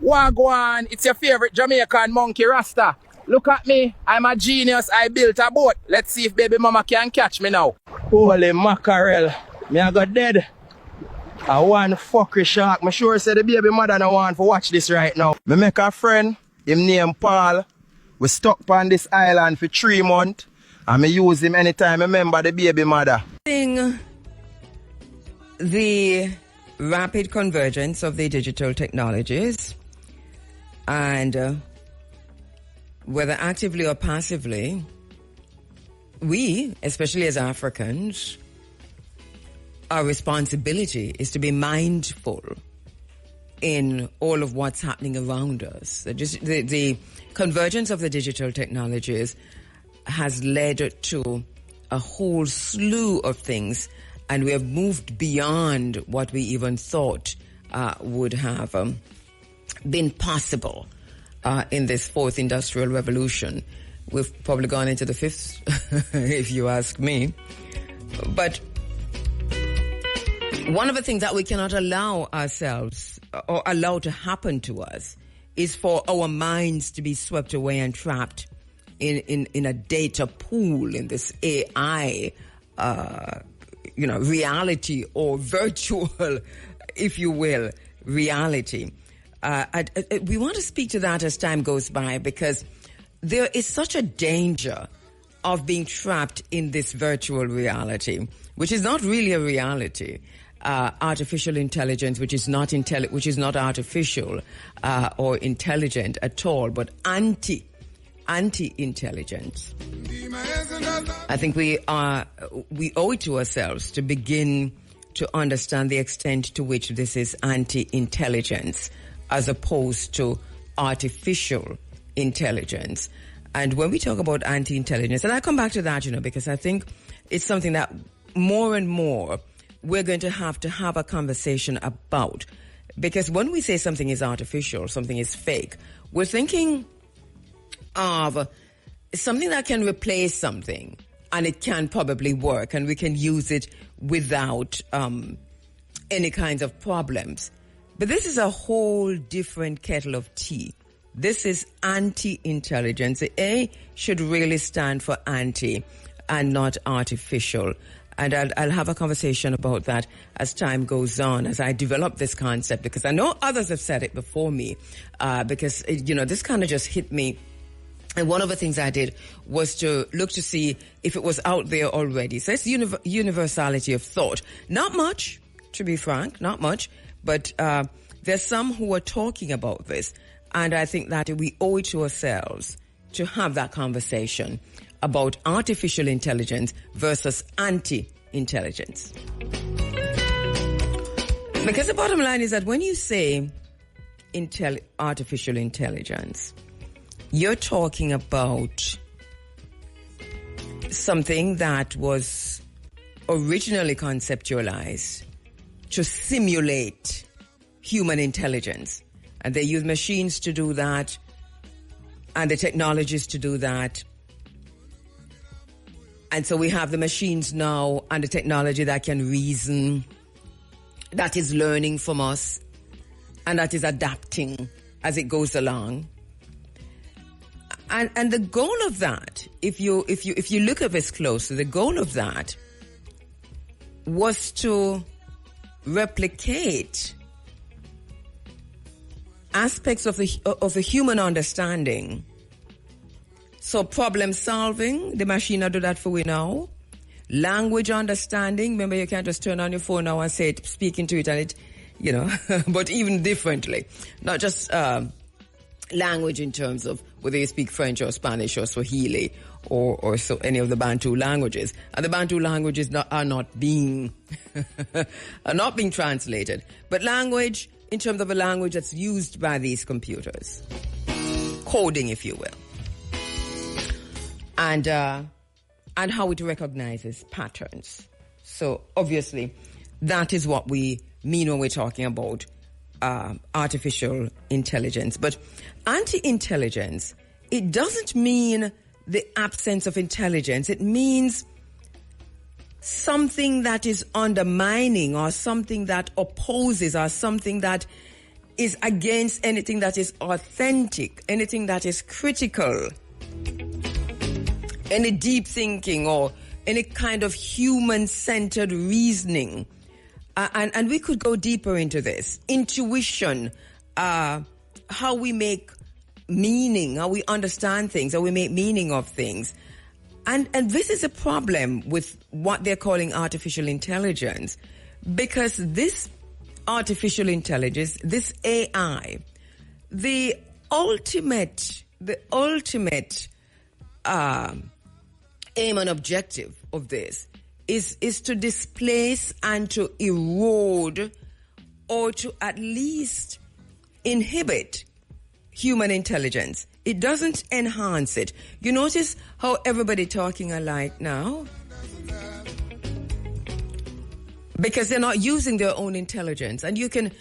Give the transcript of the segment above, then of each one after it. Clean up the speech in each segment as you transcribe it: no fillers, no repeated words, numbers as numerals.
Wagwan, it's your favorite Jamaican monkey Rasta. Look at me, I'm a genius, I built a boat. Let's see if baby mama can catch me now. Holy mackerel, me I got dead. A one fuckery shark. Me sure say the baby mother no want to watch this right now. Me make a friend, him name Paul. We stuck on this island for 3 months. And me use him anytime I remember the baby mother. The rapid convergence of the digital technologies and whether actively or passively, we, especially as Africans, our responsibility is to be mindful in all of what's happening around us. The convergence of the digital technologies has led to a whole slew of things, and we have moved beyond what we even thought would have been possible in this fourth industrial revolution. We've probably gone into the fifth, if you ask me. But one of the things that we cannot allow ourselves or allow to happen to us is for our minds to be swept away and trapped in a data pool, in this AI, reality or virtual, if you will, reality. We want to speak to that as time goes by, because there is such a danger of being trapped in this virtual reality, which is not really a reality. Artificial intelligence, which is not artificial or intelligent at all, but anti-intelligence. I think we owe it to ourselves to begin to understand the extent to which this is anti-intelligence as opposed to artificial intelligence. And when we talk about anti-intelligence, and I come back to that, because I think it's something that more and more we're going to have a conversation about. Because when we say something is artificial, something is fake, we're thinking of something that can replace something, and it can probably work, and we can use it without any kinds of problems. But this is a whole different kettle of tea. This is anti-intelligence. The A should really stand for anti and not artificial. And I'll have a conversation about that as time goes on, as I develop this concept, because I know others have said it before me, because, this kind of just hit me. And one of the things I did was to look to see if it was out there already. So it's universality of thought. Not much, to be frank, not much. But there's some who are talking about this. And I think that we owe it to ourselves to have that conversation about artificial intelligence versus anti-intelligence. Because the bottom line is that when you say artificial intelligence, you're talking about something that was originally conceptualized to simulate human intelligence. And they use machines to do that, and the technologies to do that. And so we have the machines now and the technology that can reason, that is learning from us, and that is adapting as it goes along. And the goal of that, if you look at this closely, the goal of that was to replicate aspects of the human understanding. So problem solving, the machine will do that for we now. Language understanding, remember you can't just turn on your phone now and say it, speak into it, and it, but even differently. Not just language in terms of whether you speak French or Spanish or Swahili or so any of the Bantu languages. And the Bantu languages are not being translated. But language in terms of a language that's used by these computers. Coding, if you will. And how it recognizes patterns. So obviously, that is what we mean when we're talking about artificial intelligence. But anti-intelligence, it doesn't mean the absence of intelligence. It means something that is undermining, or something that opposes, or something that is against anything that is authentic, anything that is critical, any deep thinking or any kind of human-centered reasoning. And we could go deeper into this. Intuition, how we make meaning, how we understand things, how we make meaning of things. And this is a problem with what they're calling artificial intelligence, because this artificial intelligence, this AI, the ultimate aim and objective of this is to displace and to erode or to at least inhibit human intelligence. It doesn't enhance it. You notice how everybody talking alike now? Because they're not using their own intelligence. And you can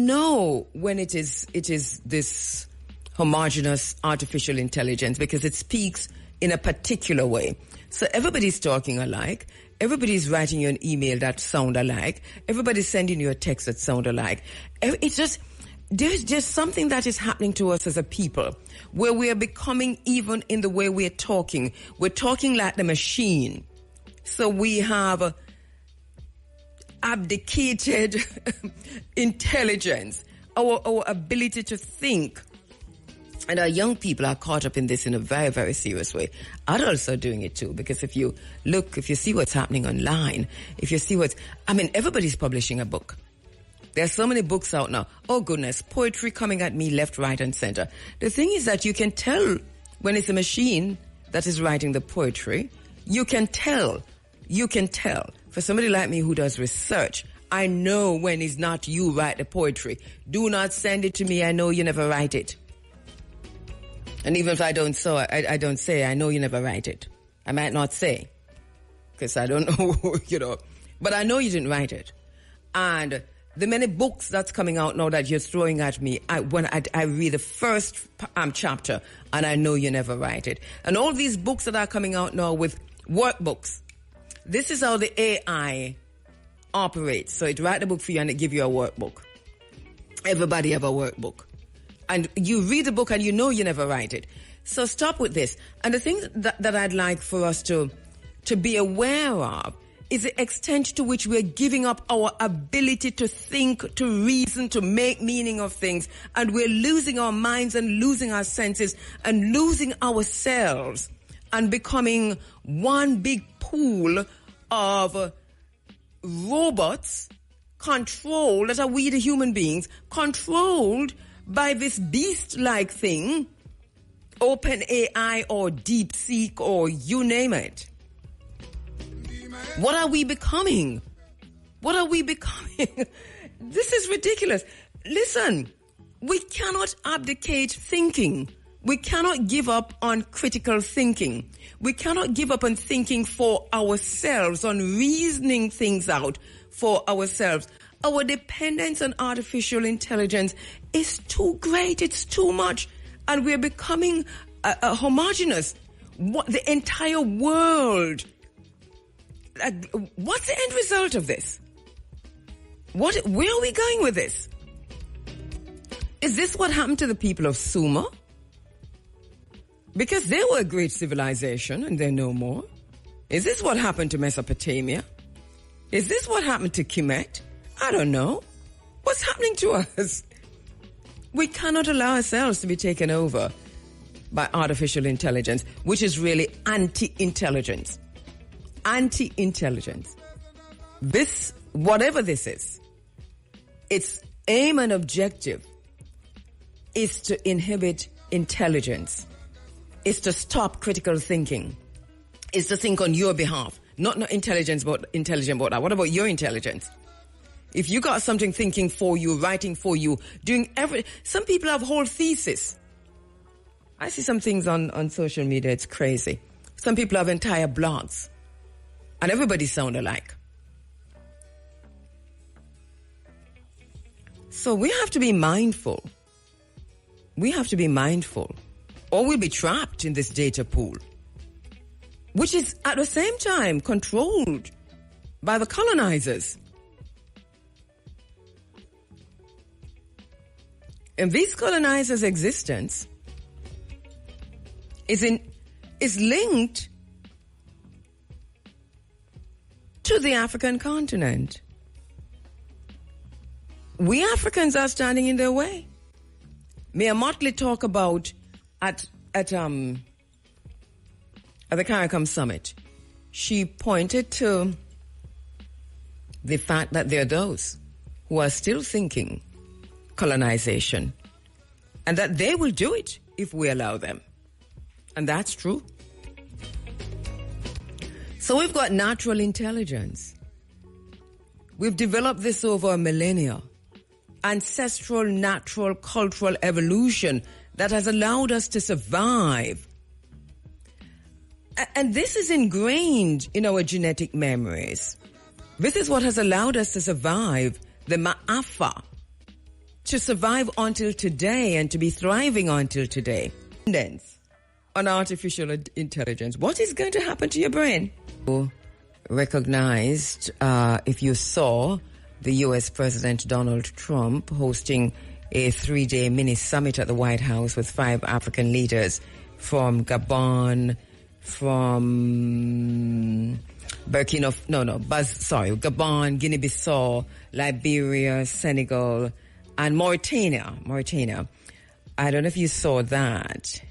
know when it is this homogeneous artificial intelligence because it speaks in a particular way. So everybody's talking alike. Everybody's writing you an email that sound alike. Everybody's sending you a text that sound alike. It's just, there's just something that is happening to us as a people where we are becoming, even in the way we're talking like the machine. So we have abdicated intelligence, our ability to think. And our young people are caught up in this in a very, very serious way. Adults are doing it too, because if you see what's happening online, everybody's publishing a book. There's so many books out now. Oh goodness, poetry coming at me left, right, and center. The thing is that you can tell when it's a machine that is writing the poetry. You can tell. For somebody like me who does research, I know when it's not you write the poetry. Do not send it to me. I know you never write it. And even if I don't say, I know you never write it. I might not say, because I don't know, but I know you didn't write it. And the many books that's coming out now that you're throwing at me, when I read the first chapter, and I know you never write it. And all these books that are coming out now with workbooks, this is how the AI operates. So it write the book for you and it give you a workbook. Everybody have a workbook. And you read the book and you know you never write it. So stop with this. And the thing that I'd like for us to be aware of is the extent to which we're giving up our ability to think, to reason, to make meaning of things. And we're losing our minds and losing our senses and losing ourselves and becoming one big pool of robots controlled, that are we the human beings, controlled by this beast-like thing, OpenAI or DeepSeek or you name it. What are we becoming? This is ridiculous. Listen, we cannot abdicate thinking. We cannot give up on critical thinking. We cannot give up on thinking for ourselves, on reasoning things out for ourselves. Our dependence on artificial intelligence is too great. It's too much. And we're becoming homogenous. The entire world. What's the end result of this? Where are we going with this? Is this what happened to the people of Sumer? Because they were a great civilization and they're no more. Is this what happened to Mesopotamia? Is this what happened to Kemet? I don't know. What's happening to us? We cannot allow ourselves to be taken over by artificial intelligence, which is really anti-intelligence. Anti-intelligence. This, whatever this is, its aim and objective is to inhibit intelligence, is to stop critical thinking, is to think on your behalf. Not intelligence, but intelligent about that. What about your intelligence? If you got something thinking for you, writing for you, doing some people have whole thesis. I see some things on social media, it's crazy. Some people have entire blogs. And everybody sound alike. So we have to be mindful. Or we'll be trapped in this data pool, which is at the same time controlled by the colonizers. And these colonizers' existence is linked to the African continent. We Africans are standing in their way. Mia Motley talk about at the CARICOM summit. She pointed to the fact that there are those who are still thinking colonization and that they will do it if we allow them. And that's true. So we've got natural intelligence. We've developed this over millennia. Ancestral, natural, cultural evolution that has allowed us to survive. And this is ingrained in our genetic memories. This is what has allowed us to survive the Ma'afa, to survive until today and to be thriving until today. On artificial intelligence, what is going to happen to your brain? Recognized, if you saw the U.S. President Donald Trump hosting a 3-day mini summit at the White House with 5 African leaders from Gabon, from Gabon, Guinea-Bissau, Liberia, Senegal, and Mauritania. I don't know if you saw that.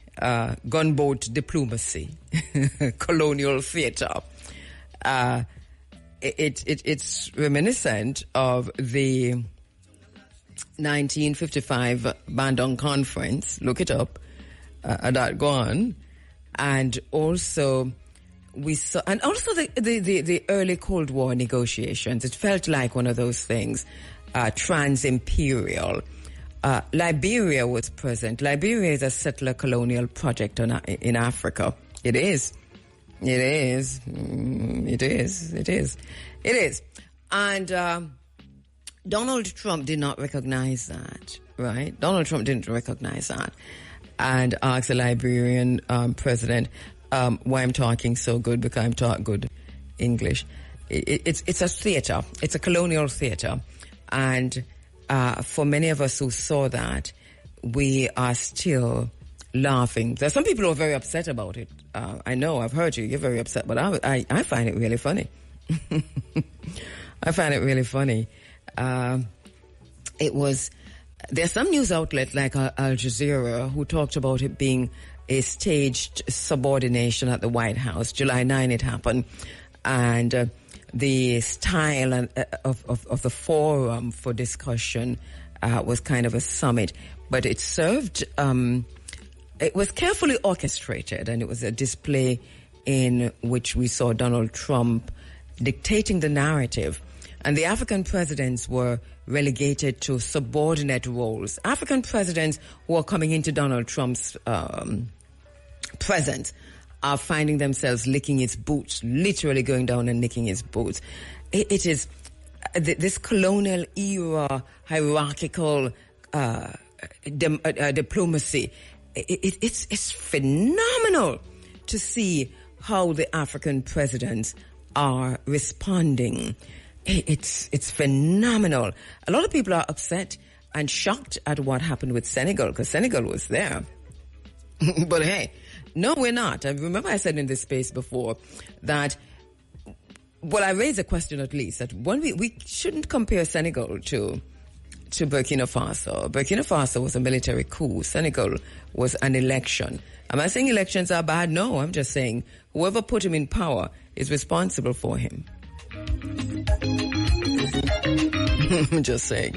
Gunboat diplomacy, colonial theater. It's reminiscent of the 1955 Bandung Conference. Look it up. That gone. And also we saw, and also the early Cold War negotiations. It felt like one of those things, trans-imperial. Liberia was present. Liberia is a settler colonial project in Africa. It is. And Donald Trump did not recognize that, right? Donald Trump didn't recognize that. And asked the Liberian president why I'm talking so good, because I'm taught good English. It's a theater. It's a colonial theater. And for many of us who saw that, we are still laughing. There's some people who are very upset about it. I know, I've heard you. You're very upset, but I find it really funny. I find it really funny. There's some news outlet like Al Jazeera who talked about it being a staged subordination at the White House. July 9 it happened. And the style of the forum for discussion was kind of a summit. But it served... it was carefully orchestrated, and it was a display in which we saw Donald Trump dictating the narrative. And the African presidents were relegated to subordinate roles. African presidents who are coming into Donald Trump's presence are finding themselves licking his boots, literally going down and licking his boots. It is this colonial era, hierarchical diplomacy. It's phenomenal to see how the African presidents are responding. It's phenomenal. A lot of people are upset and shocked at what happened with Senegal, because Senegal was there. But hey, no, we're not. I remember I said in this space before that, well, I raised a question at least, that when we shouldn't compare Senegal to Burkina Faso. Burkina Faso was a military coup. Senegal was an election. Am I saying elections are bad? No, I'm just saying whoever put him in power is responsible for him. I'm just saying.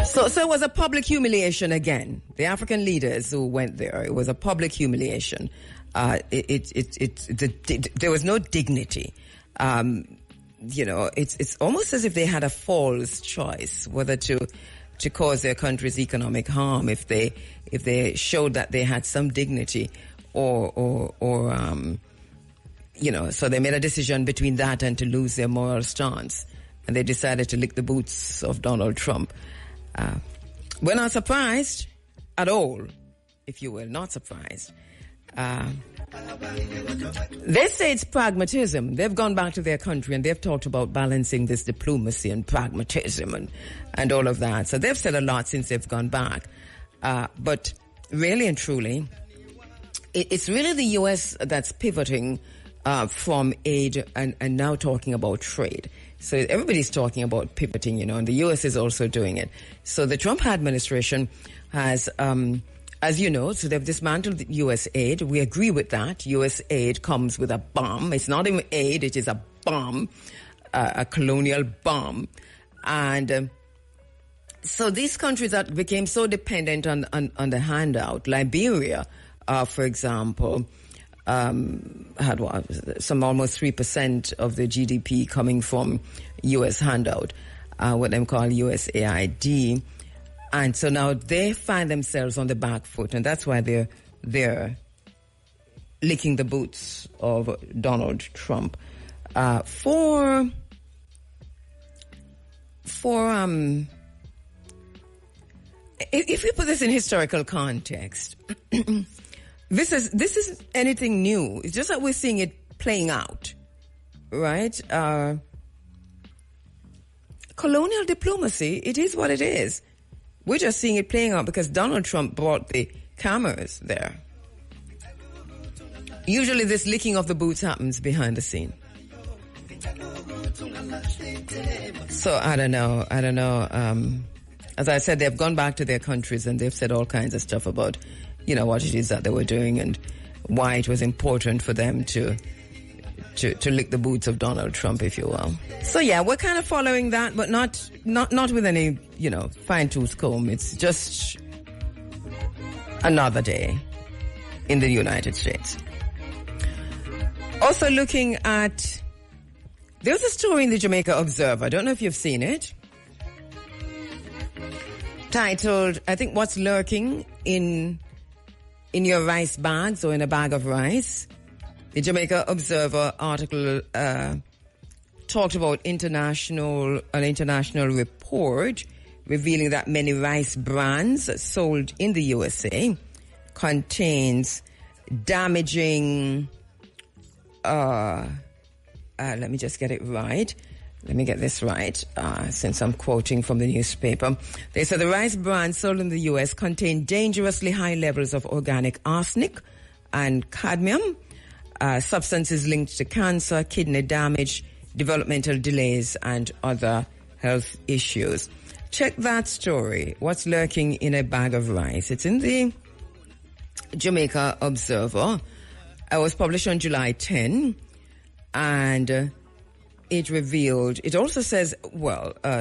So it was a public humiliation again. The African leaders who went there, it was a public humiliation. There was no dignity. It's almost as if they had a false choice whether to cause their country's economic harm if they showed that they had some dignity, or so they made a decision between that and to lose their moral stance, and they decided to lick the boots of Donald Trump. We're not surprised at all, if you will, not surprised. They say it's pragmatism. They've gone back to their country and they've talked about balancing this diplomacy and pragmatism and all of that. So they've said a lot since they've gone back. But really and truly, it's really the U.S. that's pivoting from aid and now talking about trade. So everybody's talking about pivoting, and the U.S. is also doing it. So the Trump administration has... as you know, so they've dismantled U.S. aid. We agree with that. U.S. aid comes with a bomb. It's not even aid, it is a bomb, a colonial bomb. And so these countries that became so dependent on the handout, Liberia, for example, had some almost 3% of the GDP coming from U.S. handout, what they call USAID. And so now they find themselves on the back foot, and that's why they're licking the boots of Donald Trump. If we put this in historical context, this is anything new. It's just that we're seeing it playing out, right? Colonial diplomacy, it is what it is. We're just seeing it playing out because Donald Trump brought the cameras there. Usually this licking of the boots happens behind the scene. So I don't know. As I said, they've gone back to their countries and they've said all kinds of stuff about, what it is that they were doing and why it was important for them to lick the boots of Donald Trump, if you will. So yeah, we're kind of following that, but not with any, fine-tooth comb. It's just another day in the United States. Also looking at, there's a story in the Jamaica Observer. I don't know if you've seen it. Titled, I think, What's Lurking in Your Rice Bags or in a Bag of Rice. The Jamaica Observer article talked about an international report revealing that many rice brands sold in the USA contains damaging, let me just get it right. Let me get this right, since I'm quoting from the newspaper. They said the rice brands sold in the U.S. contain dangerously high levels of organic arsenic and cadmium, substances linked to cancer, kidney damage, developmental delays, and other health issues. Check that story, What's Lurking in a Bag of Rice. It's in the Jamaica Observer. It was published on July 10, and it also says,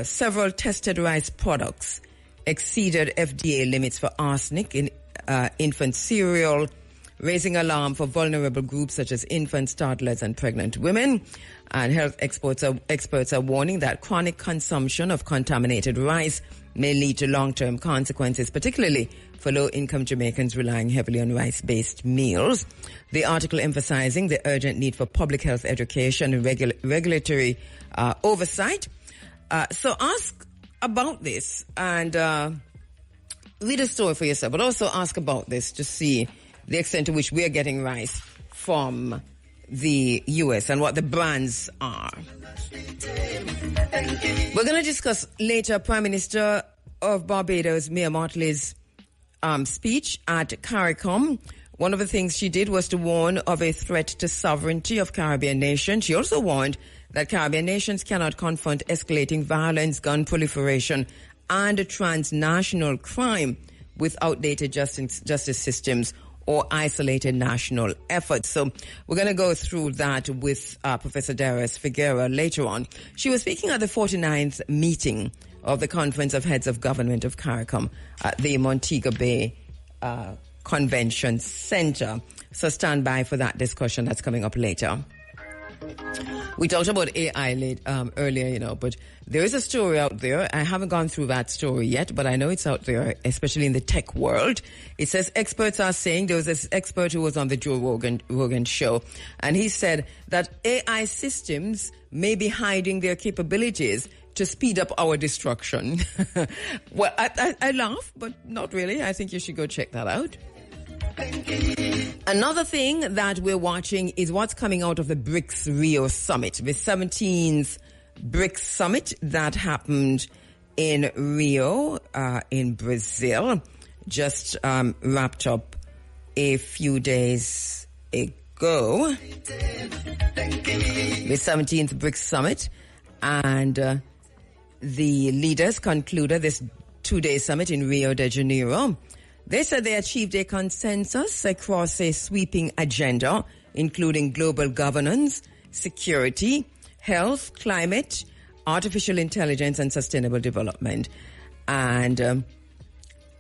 several tested rice products exceeded FDA limits for arsenic in infant cereal, raising alarm for vulnerable groups such as infants, toddlers, and pregnant women. And health experts are warning that chronic consumption of contaminated rice may lead to long-term consequences, particularly for low-income Jamaicans relying heavily on rice-based meals. The article emphasizing the urgent need for public health education and regulatory oversight. So ask about this and read a story for yourself, but also ask about this to see the extent to which we are getting rice from the U.S. and what the brands are. We're going to discuss later Prime Minister of Barbados, Mia Mottley's speech at CARICOM. One of the things she did was to warn of a threat to sovereignty of Caribbean nations. She also warned that Caribbean nations cannot confront escalating violence, gun proliferation, and transnational crime with outdated justice systems or isolated national efforts. So we're going to go through that with Professor Darius Figuera later on. She was speaking at the 49th meeting of the Conference of Heads of Government of CARICOM at the Montego Bay Convention Center. So stand by for that discussion that's coming up later. We talked about AI earlier, but there is a story out there. I haven't gone through that story yet, but I know it's out there, especially in the tech world. It says experts are saying, there was this expert who was on the Joe Rogan show, and he said that AI systems may be hiding their capabilities to speed up our destruction. Well, I laugh, but not really. I think you should go check that out. Another thing that we're watching is what's coming out of the BRICS Rio Summit, the 17th BRICS Summit that happened in Rio, in Brazil, just wrapped up a few days ago. The 17th BRICS Summit, and the leaders concluded this two-day summit in Rio de Janeiro. They said they achieved a consensus across a sweeping agenda, including global governance, security, health, climate, artificial intelligence, and sustainable development. And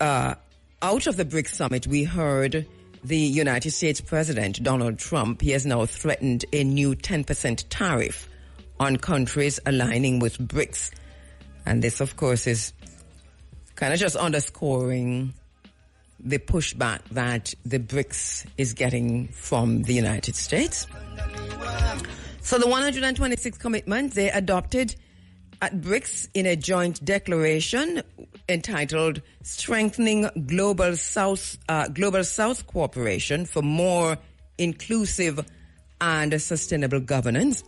out of the BRICS summit, we heard the United States President, Donald Trump. He has now threatened a new 10% tariff on countries aligning with BRICS. And this, of course, is kind of just underscoring the pushback that the BRICS is getting from the United States. So the 126 commitments they adopted at BRICS in a joint declaration entitled Strengthening Global South Cooperation for More Inclusive and Sustainable Governance.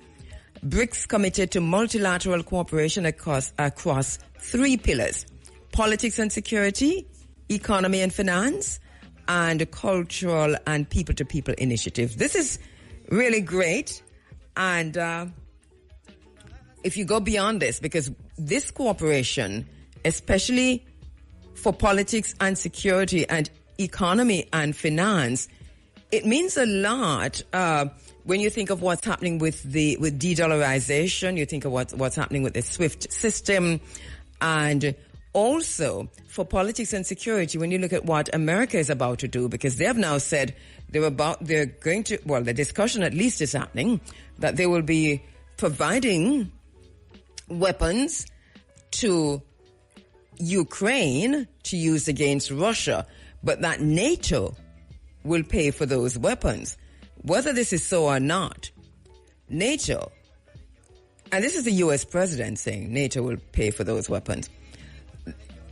BRICS committed to multilateral cooperation across three pillars: politics and security, economy and finance, and cultural and people-to-people initiatives. This is really great. And if you go beyond this, because this cooperation, especially for politics and security and economy and finance, it means a lot when you think of what's happening with de-dollarization, you think of what's happening with the SWIFT system, and also for politics and security, when you look at what America is about to do, because they have now said the discussion at least is happening, that they will be providing weapons to Ukraine to use against Russia, but that NATO will pay for those weapons. Whether this is so or not, NATO, and this is the U.S. president saying NATO will pay for those weapons.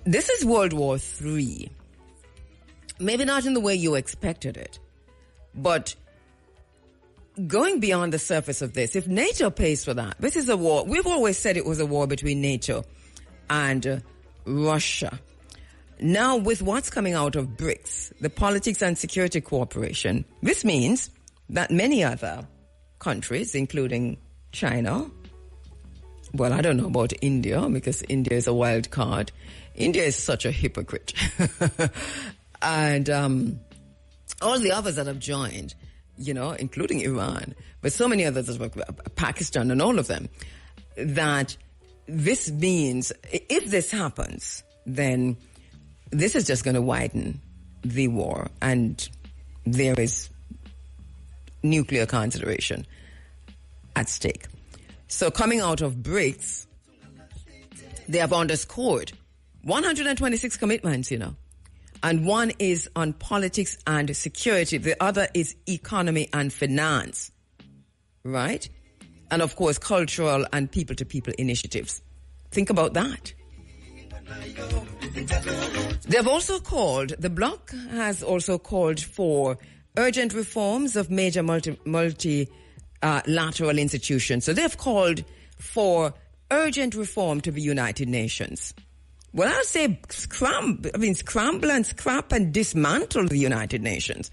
This is World War III. Maybe not in the way you expected it, but going beyond the surface of this, if NATO pays for that, this is a war. We've always said it was a war between NATO and Russia. Now, with what's coming out of BRICS, the politics and security cooperation, this means that many other countries, including China, well, I don't know about India, because India is a wild card. India is such a hypocrite. And all the others that have joined, including Iran, but so many others as well, Pakistan and all of them, that this means, if this happens, then this is just going to widen the war, and there is nuclear consideration at stake. So coming out of BRICS, they have underscored 126 commitments, and one is on politics and security. The other is economy and finance, right? And of course, cultural and people-to-people initiatives. Think about that. They've also called, the bloc has also called for urgent reforms of major multilateral institutions. So they've called for urgent reform to the United Nations. Well, I'll say scramble and scrap and dismantle the United Nations,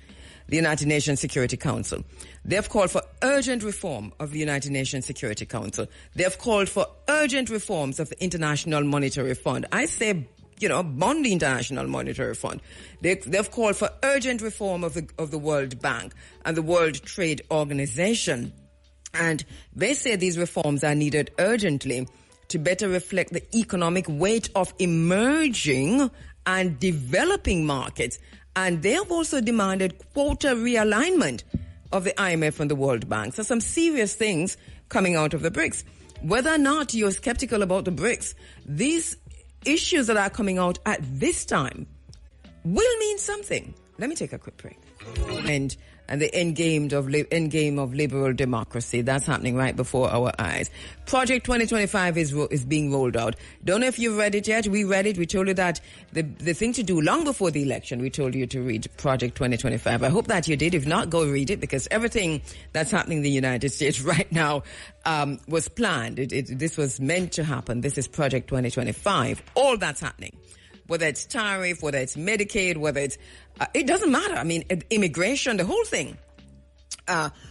the United Nations Security Council. They've called for urgent reform of the United Nations Security Council. They've called for urgent reforms of the International Monetary Fund. I say, bond the International Monetary Fund. They've called for urgent reform of the World Bank and the World Trade Organization. And they say these reforms are needed urgently to better reflect the economic weight of emerging and developing markets. And they have also demanded quota realignment of the IMF and the World Bank. So some serious things coming out of the BRICS. Whether or not you're skeptical about the BRICS, these issues that are coming out at this time will mean something. Let me take a quick break. And and the end game of liberal democracy. That's happening right before our eyes. Project 2025 is being rolled out. Don't know if you've read it yet. We read it. We told you that the thing to do long before the election, we told you to read Project 2025. I hope that you did. If not, go read it, because everything that's happening in the United States right now was planned. This was meant to happen. This is Project 2025. All that's happening. Whether it's tariff, whether it's Medicaid, whether it's... it doesn't matter. I mean, immigration, the whole thing.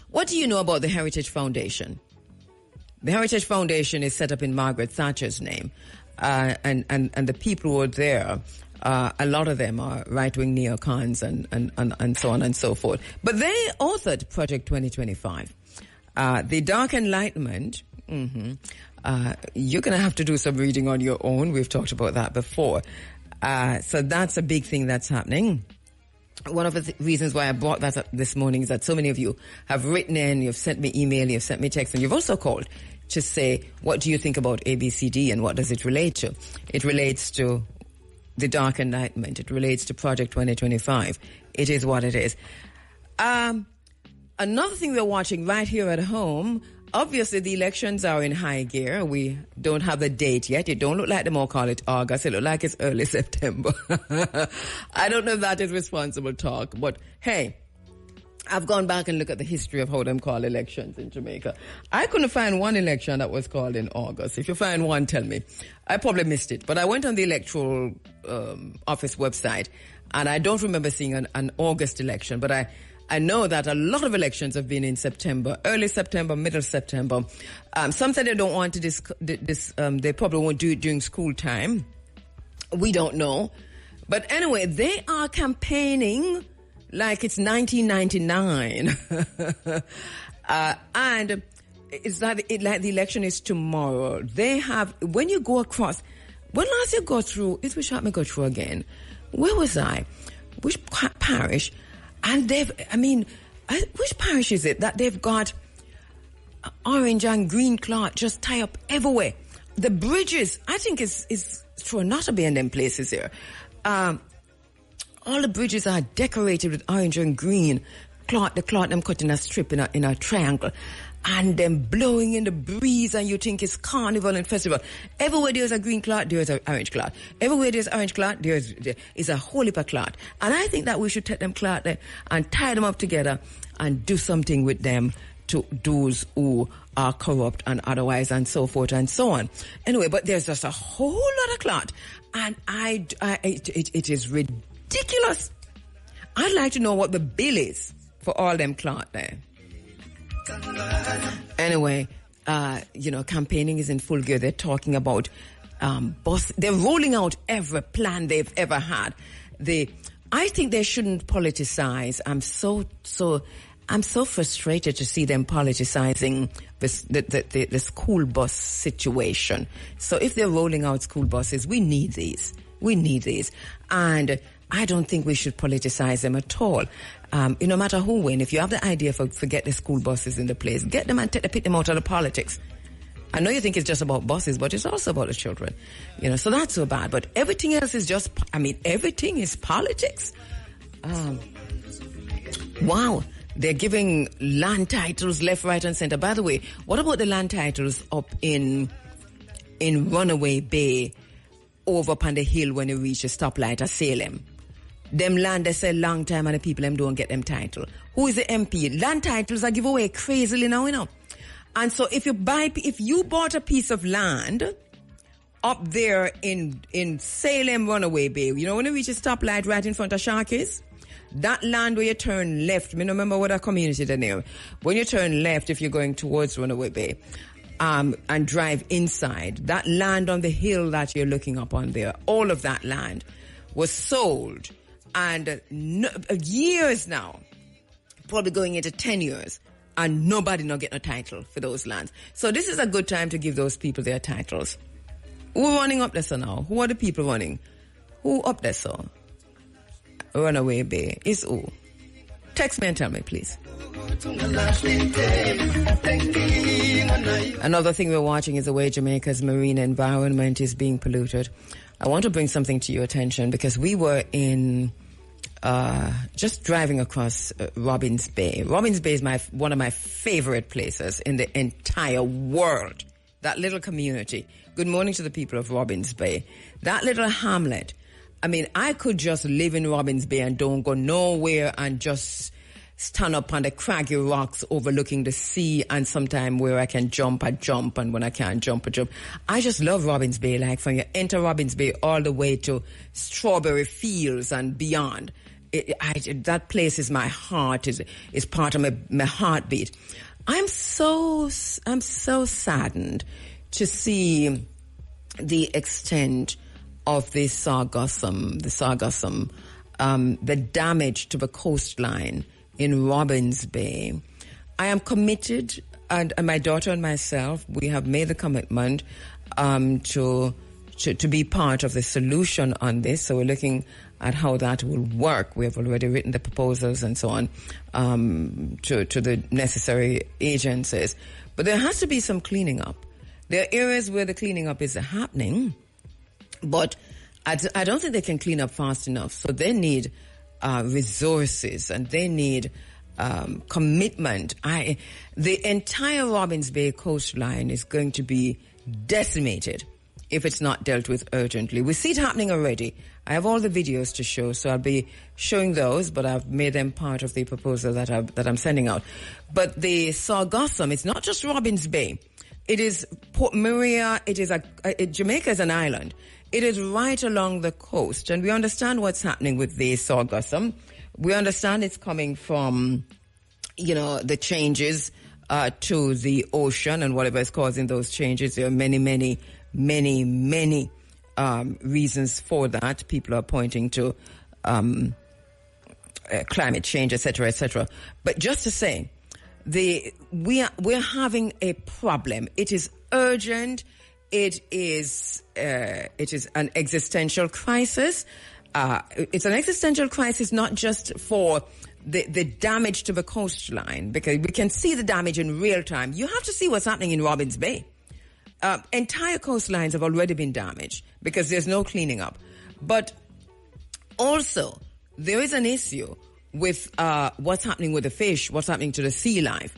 What do you know about the Heritage Foundation? The Heritage Foundation is set up in Margaret Thatcher's name. And the people who are there, a lot of them are right-wing neocons and so on and so forth. But they authored Project 2025. The Dark Enlightenment... you're going to have to do some reading on your own. We've talked about that before. So that's a big thing that's happening. One of the reasons why I brought that up this morning is that so many of you have written in, you've sent me email, you've sent me text, and you've also called to say, what do you think about ABCD and what does it relate to? It relates to the Dark Enlightenment. It relates to Project 2025. It is what it is. Another thing we're watching right here at home, obviously the elections are in high gear. We don't have the date yet. It don't look like them all call it August. It look like it's early September. I don't know if that is responsible talk, but hey, I've gone back and looked at the history of how them call elections in Jamaica. I couldn't find one election that was called in August. If you find one, tell me. I probably missed it, but I went on the electoral office website and I don't remember seeing an August election, but I know that a lot of elections have been in September, early September, middle September. Some said they don't want to they probably won't do it during school time. We don't know. But anyway, they are campaigning like it's 1999. And it's like the election is tomorrow. They have, when you go across, when last you go through, it was shot me go through again. Where was I? Which parish? And which parish is it that they've got orange and green cloth just tie up everywhere? The bridges, I think is true not to be in them places here. All the bridges are decorated with orange and green cloth. The cloth them cut in a strip in a triangle, and them blowing in the breeze, and you think it's carnival and festival. Everywhere there's a green cloth, there's an orange cloth. Everywhere there's orange cloth, there is a whole heap of cloth. And I think that we should take them cloth there and tie them up together and do something with them to those who are corrupt and otherwise and so forth and so on. Anyway, but there's just a whole lot of cloth, and it is ridiculous. I'd like to know what the bill is for all them cloth there. Anyway, campaigning is in full gear. They're talking about they're rolling out every plan they've ever had. I think they shouldn't politicize. I'm so frustrated to see them politicizing the school bus situation. So if they're rolling out school buses, we need these. And I don't think we should politicize them at all. No matter who win, if you have the idea for get the school buses in the place, get them and pick them out of the politics. I know you think it's just about buses, but it's also about the children. So that's so bad. But everything else is everything is politics. Wow. They're giving land titles left, right, and center. By the way, what about the land titles up in Runaway Bay, over upon the hill when you reach the stoplight at Salem? Them land they sell long time and the people them don't get them title. Who is the MP? Land titles are give away crazily now, And so if you bought a piece of land up there in Salem, Runaway Bay, when you reach a stoplight right in front of Sharky's, that land where you turn left, I don't remember what community the name. When you turn left, if you're going towards Runaway Bay, and drive inside, that land on the hill that you're looking up on there, all of that land was sold. And years now, probably going into 10 years, and nobody not getting a title for those lands. So this is a good time to give those people their titles. Who are running up there so now? Who are the people running? Who up there so? Runaway Bay is who? Text me and tell me, please. Another thing we're watching is the way Jamaica's marine environment is being polluted. I want to bring something to your attention because we were in just driving across Robins Bay. Robins Bay is one of my favorite places in the entire world. That little community. Good morning to the people of Robins Bay. That little hamlet. I mean, I could just live in Robins Bay and don't go nowhere and just stand up on the craggy rocks overlooking the sea, and sometime where I can jump, I jump, and when I can't jump, I jump. I just love Robins Bay, like from you enter Robins Bay all the way to Strawberry Fields and beyond. That place is my heart, is part of my heartbeat. I'm so saddened to see the extent of the sargassum, the damage to the coastline in Robins Bay. I am committed, and my daughter and myself, we have made the commitment to be part of the solution on this. So we're looking at how that will work. We have already written the proposals and so on to the necessary agencies. But there has to be some cleaning up. There are areas where the cleaning up is happening, but I don't think they can clean up fast enough. So they need resources, and they need commitment. The entire Robins Bay coastline is going to be decimated if it's not dealt with urgently. We see it happening already. I have all the videos to show, so I'll be showing those, but I've made them part of the proposal that I'm sending out. But the sargassum, it's not just Robins Bay. It is Port Maria. Jamaica is an island. It is right along the coast, and we understand what's happening with the sargassum. We understand it's coming from, the changes to the ocean and whatever is causing those changes. There are many reasons for that. People are pointing to climate change, etc., etc. But just to say, we're having a problem. It is urgent. It is an existential crisis. It's an existential crisis not just for the damage to the coastline, because we can see the damage in real time. You have to see what's happening in Robins Bay. Entire coastlines have already been damaged because there's no cleaning up. But also, there is an issue with what's happening with the fish, what's happening to the sea life,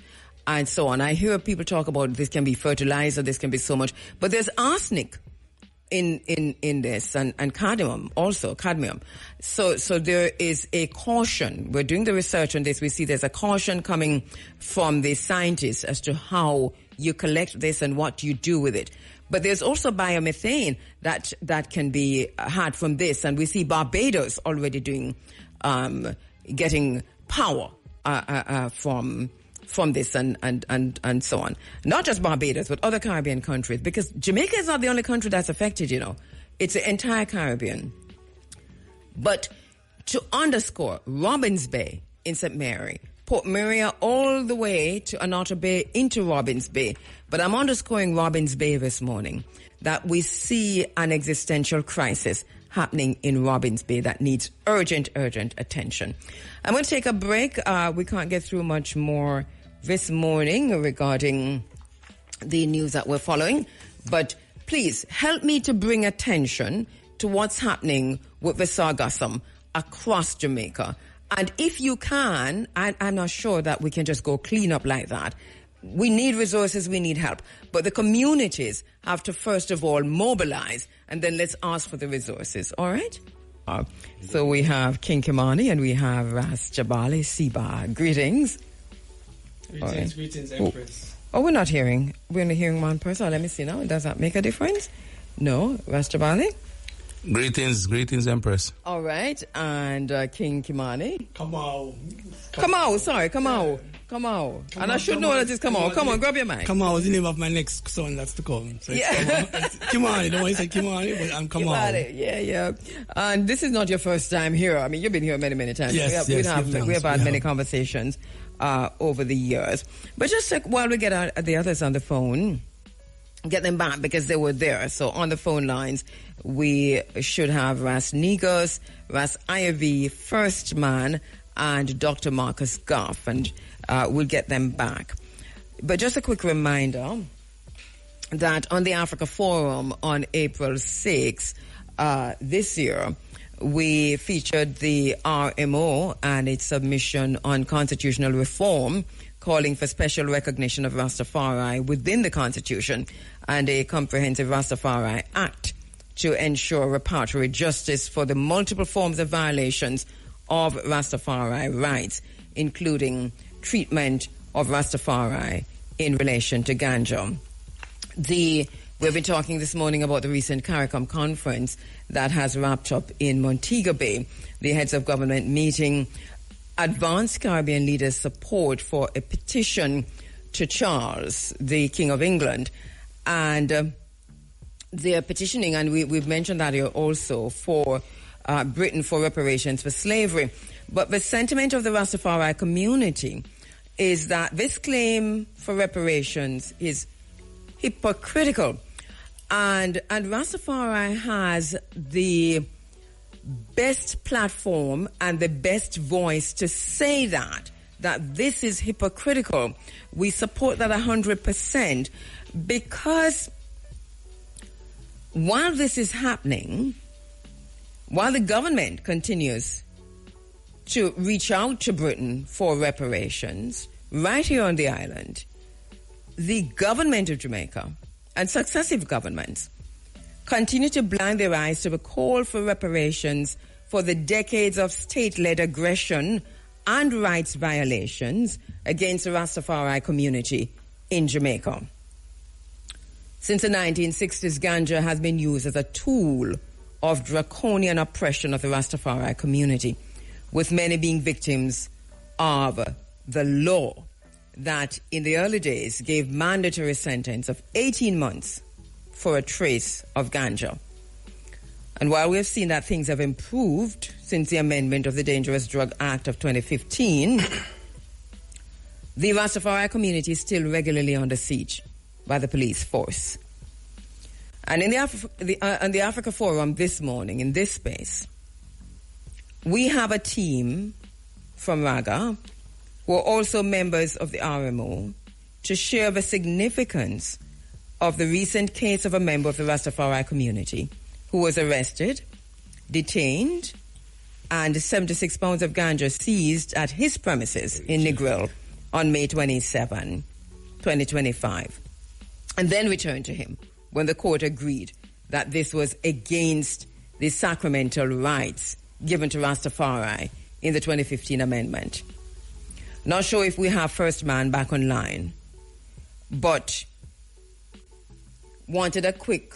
and so on. I hear people talk about this can be fertilizer, this can be so much, but there's arsenic in this, and cadmium also. So there is a caution. We're doing the research on this. We see there's a caution coming from the scientists as to how you collect this and what you do with it. But there's also biomethane that can be had from this, and we see Barbados already doing getting power from this and so on. Not just Barbados, but other Caribbean countries, because Jamaica is not the only country that's affected, It's the entire Caribbean. But to underscore, Robins Bay in St. Mary, Port Maria all the way to Anota Bay into Robins Bay. But I'm underscoring Robins Bay this morning, that we see an existential crisis happening in Robins Bay that needs urgent attention. I'm going to take a break. We can't get through much more this morning regarding the news that we're following, but please help me to bring attention to what's happening with the sargassum across Jamaica. And if you can, I'm not sure that we can just go clean up like that. We need resources, we need help. But the communities have to first of all mobilize, and then let's ask for the resources, all right? So we have King Kimani and we have Ras Jabali Siba. Greetings. Greetings, Empress. Oh, we're not hearing. We're only hearing one person. Let me see now. Does that make a difference? No. Ras Jabali? Greetings, Empress. All right. And King Kimani? Come on. Come on. And I should know that it's come on. Come on, grab your mic. Come on was the name of my next son that's to come. So yeah. Kimani, don't want to say Kimani, but I'm come on. Yeah. And this is not your first time here. I mean, you've been here many times. Yes, we have had many conversations over the years. But just while we get the others on the phone, get them back because they were there. So on the phone lines, we should have Ras Negos, Ras Ivy, First Man, and Dr. Marcus Goff, and we'll get them back. But just a quick reminder that on the Africa Forum on April 6 this year, we featured the RMO and its submission on constitutional reform, calling for special recognition of Rastafari within the Constitution and a comprehensive Rastafari Act to ensure reparatory justice for the multiple forms of violations of Rastafari rights, including treatment of Rastafari in relation to ganja. We've been talking this morning about the recent CARICOM conference that has wrapped up in Montego Bay. The heads of government meeting advanced Caribbean leaders' support for a petition to Charles, the King of England. And they are petitioning, and we've mentioned that here also, for Britain for reparations for slavery. But the sentiment of the Rastafari community is that this claim for reparations is hypocritical. And Rastafari has the best platform and the best voice to say that this is hypocritical. We support that 100% because while this is happening, while the government continues to reach out to Britain for reparations right here on the island, the government of Jamaica and successive governments continue to blind their eyes to the call for reparations for the decades of state-led aggression and rights violations against the Rastafari community in Jamaica. Since the 1960s, ganja has been used as a tool of draconian oppression of the Rastafari community, with many being victims of the law that in the early days gave mandatory sentence of 18 months for a trace of ganja. And while we have seen that things have improved since the amendment of the Dangerous Drug Act of 2015, the Rastafari community is still regularly under siege by the police force. And in the Africa Forum this morning, in this space, we have a team from Raga who are also members of the RMO to share the significance of the recent case of a member of the Rastafari community who was arrested, detained, and 76 pounds of ganja seized at his premises in Negril on May 27, 2025, and then returned to him when the court agreed that this was against the sacramental rights given to Rastafari in the 2015 amendment. Not sure if we have First Man back online, but wanted a quick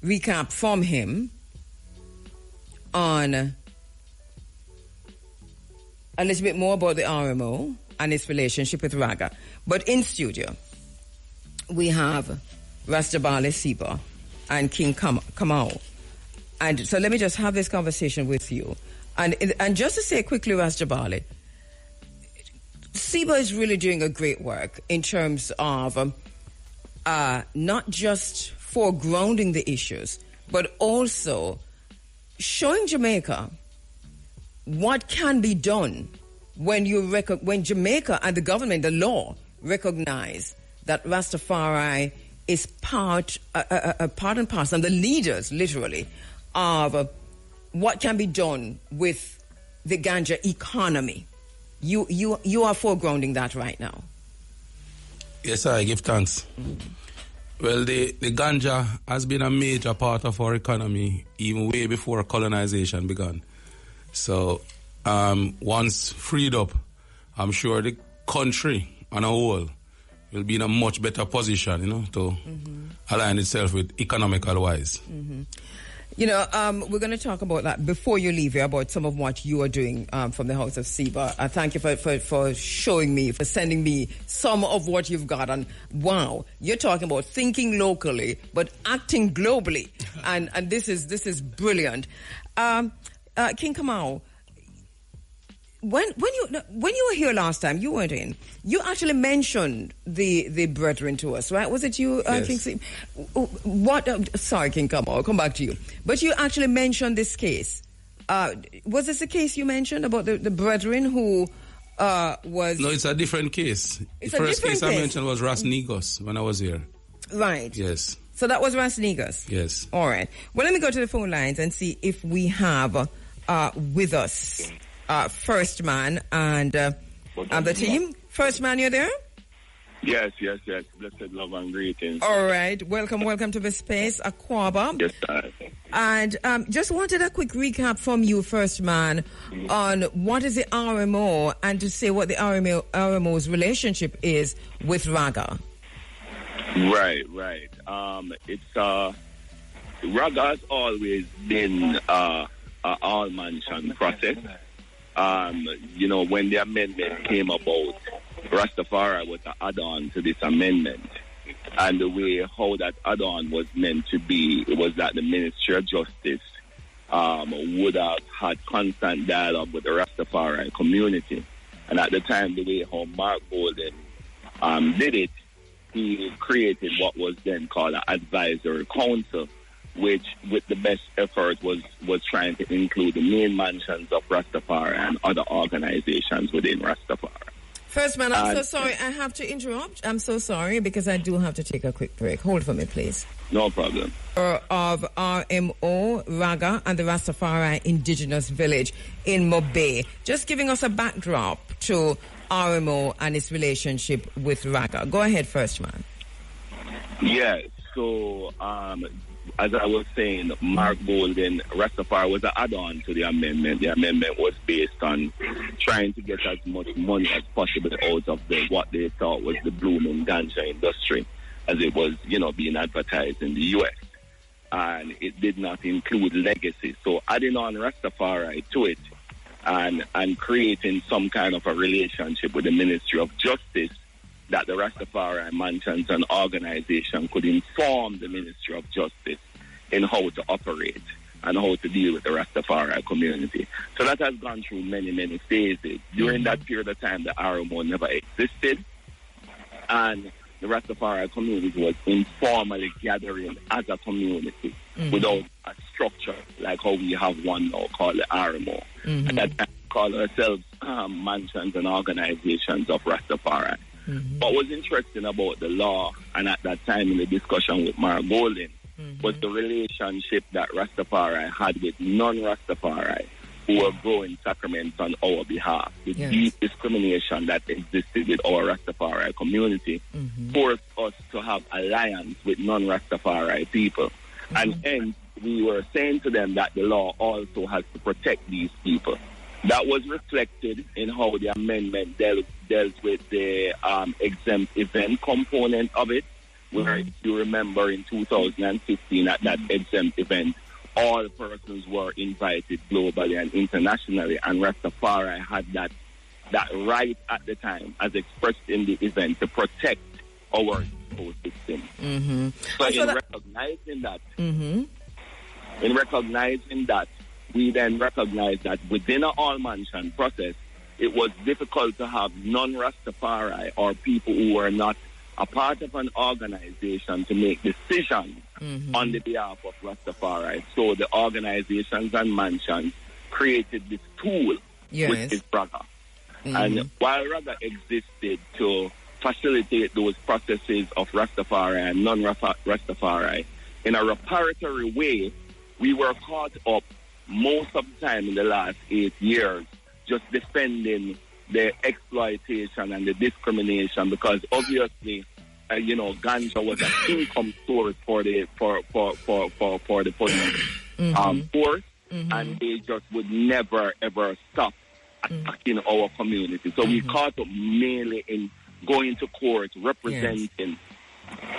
recap from him on a little bit more about the RMO and its relationship with Raga. But in studio, we have Rastabali Siba and King Kamau. And so let me just have this conversation with you. And just to say quickly, Rastabali, Siba is really doing a great work in terms of not just foregrounding the issues, but also showing Jamaica what can be done when Jamaica and the government, the law, recognize that Rastafari is part and parcel, and the leaders, literally, of what can be done with the ganja economy. You are foregrounding that right now. Yes, I give thanks. Well, the ganja has been a major part of our economy even way before colonization began. So once freed up, I'm sure the country on a whole will be in a much better position, to align itself with economical wise. Mm-hmm. We're going to talk about that before you leave here, about some of what you are doing from the House of Siba. Thank you for showing me, for sending me some of what you've got. And wow, you're talking about thinking locally, but acting globally. and this is brilliant. King Kamau, when you were here last time, you weren't in. You actually mentioned the brethren to us, right? Was it you, yes. King Sim? Sorry, King Kamau, I'll come back to you. But you actually mentioned this case. Was this the case you mentioned about the brethren who was... No, it's a different case. The first case I mentioned was Ras Negos when I was here. Right. Yes. So that was Rasnigas? Yes. All right. Well, let me go to the phone lines and see if we have with us First Man and the team. First Man, you're there? Yes. Blessed love and greetings. All right. Welcome to the space, Aquaba. Yes, sir. And just wanted a quick recap from you, First Man, on what is the RMO and to say what the RMO's relationship is with Raga. Right. It's Raga has always been a all-mansion process. When the amendment came about, Rastafari was an add-on to this amendment. And the way how that add-on was meant to be, it was that the Ministry of Justice would have had constant dialogue with the Rastafari community. And at the time, the way how Mark Golden did it, he created what was then called an advisory council, which, with the best effort, was trying to include the main mansions of Rastafari and other organizations within Rastafari. First Man, I'm so sorry. I have to interrupt. I'm so sorry because I do have to take a quick break. Hold for me, please. No problem. Of RMO, Raga, and the Rastafari Indigenous Village in Mobe. Just giving us a backdrop to RMO and its relationship with Raga. Go ahead, First Man. Yeah, so as I was saying, Mark Golden, Rastafari was an add-on to the amendment. The amendment was based on trying to get as much money as possible out of what they thought was the blooming ganja industry, as it was, being advertised in the U.S. And it did not include legacy. So adding on Rastafari to it and creating some kind of a relationship with the Ministry of Justice that the Rastafari mansions and organization could inform the Ministry of Justice in how to operate and how to deal with the Rastafari community. So that has gone through many, many phases. During that period of time, the RMO never existed, and the Rastafari community was informally gathering as a community without a structure like how we have one now called the RMO. At that time, we call ourselves mansions and organizations of Rastafari. What was interesting about the law, and at that time in the discussion with Mark Golden, was the relationship that Rastafari had with non-Rastafari who were growing sacraments on our behalf. The deep discrimination that existed with our Rastafari community forced us to have alliance with non-Rastafari people. And hence, we were saying to them that the law also has to protect these people. That was reflected in how the amendment dealt with the exempt event component of it, where if you remember in 2015 at that exempt event, all persons were invited globally and internationally, and Rastafari had that right at the time, as expressed in the event, to protect our ecosystem. So in recognizing that, we then recognized that within an all-mansion process, it was difficult to have non-Rastafari or people who were not a part of an organization to make decisions on the behalf of Rastafari. So the organizations and mansions created this tool, which is Raga. And while Raga existed to facilitate those processes of Rastafari and non-Rastafari, in a reparatory way, we were caught up most of the time in the last 8 years just defending the exploitation and the discrimination, because obviously, ganja was an income source for the police force, and they just would never ever stop attacking our community. So we caught up mainly in going to court, representing,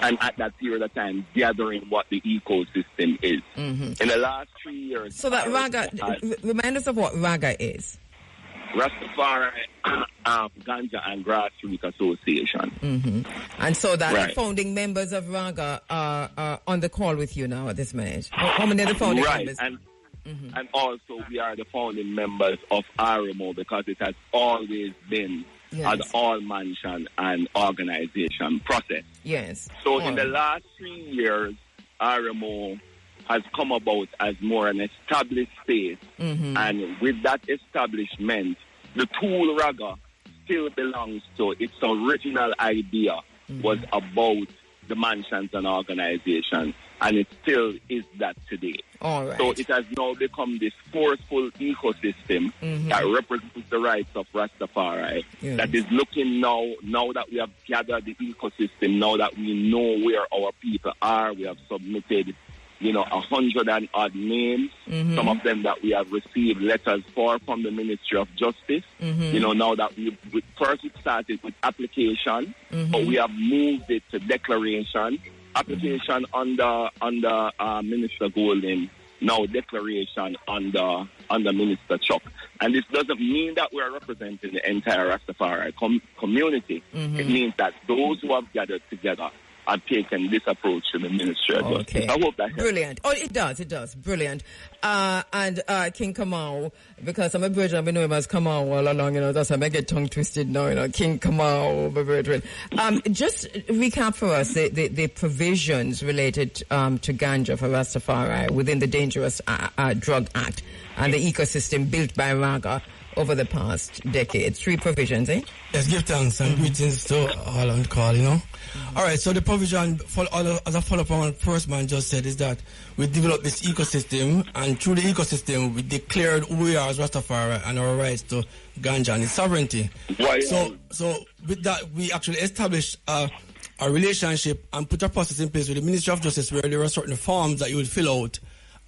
and at that period of time, gathering what the ecosystem is. In the last 3 years... So that Raga, remind us of what Raga is. Rastafari, Ganja and Grassroots Association. And so that the founding members of Raga are on the call with you now at this minute. How many are the founding members? And also we are the founding members of RMO, because it has always been an all-mansion and organization process. So in the last 3 years, RMO has come about as more an established space, and with that establishment, the tool Raga still belongs to its original idea was about the mansions and organizations, and it still is that today. All right. So it has now become this forceful ecosystem that represents the rights of Rastafari, that is looking now that we have gathered the ecosystem, now that we know where our people are, we have submitted 100 and odd names, some of them that we have received letters for from the Ministry of Justice. Now that we first started with application, but we have moved it to declaration. Application under Minister Golden, now declaration under Minister Chuck. And this doesn't mean that we are representing the entire Rastafari community. It means that those who have gathered together have taken this approach to the Ministry of Justice. I hope that helps. Brilliant. Oh, it does. Brilliant. And King Kamau, because I'm a brethren, I know him as Kamau all along, that's why I get tongue twisted now, King Kamau, my brethren. Just recap for us the provisions related to ganja for Rastafari within the Dangerous Drug Act and the ecosystem built by Raga over the past decade. 3 provisions, eh? Yes, give thanks and greetings to all on the call, All right, so the provision, as a follow-up on what first man just said, is that we developed this ecosystem, and through the ecosystem, we declared who we are as Rastafari and our rights to ganja and its sovereignty. So with that, we actually established a relationship and put a process in place with the Ministry of Justice where there were certain forms that you would fill out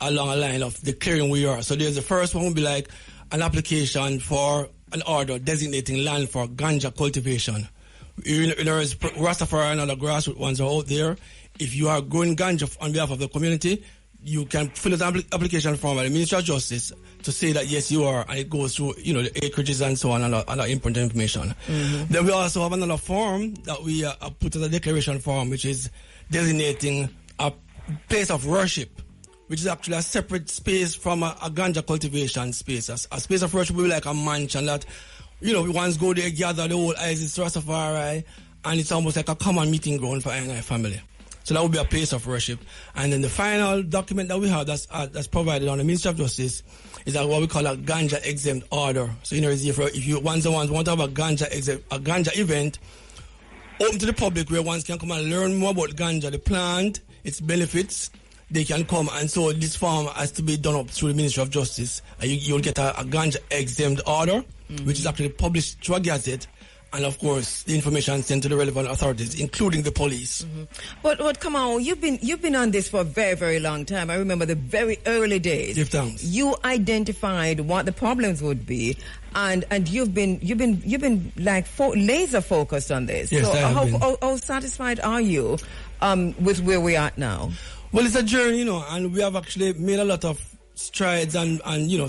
along a line of declaring who we are. So there's the first one would be like an application for an order designating land for ganja cultivation. There is Rastafari and other grassroots ones are out there. If you are growing ganja on behalf of the community, you can fill out an application form at the Ministry of Justice to say that yes, you are, and it goes through, the acreages and so on and other important information. Then we also have another form that we put as a declaration form, which is designating a place of worship, which is actually a separate space from a ganja cultivation space. A space of worship will be like a mansion that, we once go there, gather the whole Isis Rastafari, and it's almost like a common meeting ground for our family. So that would be a place of worship. And then the final document that we have that's provided on the Ministry of Justice is what we call a ganja exempt order. So if you want to have a ganja event open to the public where ones can come and learn more about ganja, the plant, its benefits, they can come, and so this form has to be done up through the Ministry of Justice. And you'll get a ganja exempt order, which is actually published through a gazette, and of course the information sent to the relevant authorities, including the police. But come on, you've been on this for a very, very long time. I remember the very early days. Give thanks. You identified what the problems would be, and you've been like laser focused on this. Yes, so how satisfied are you with where we are now? Well, it's a journey, and we have actually made a lot of strides and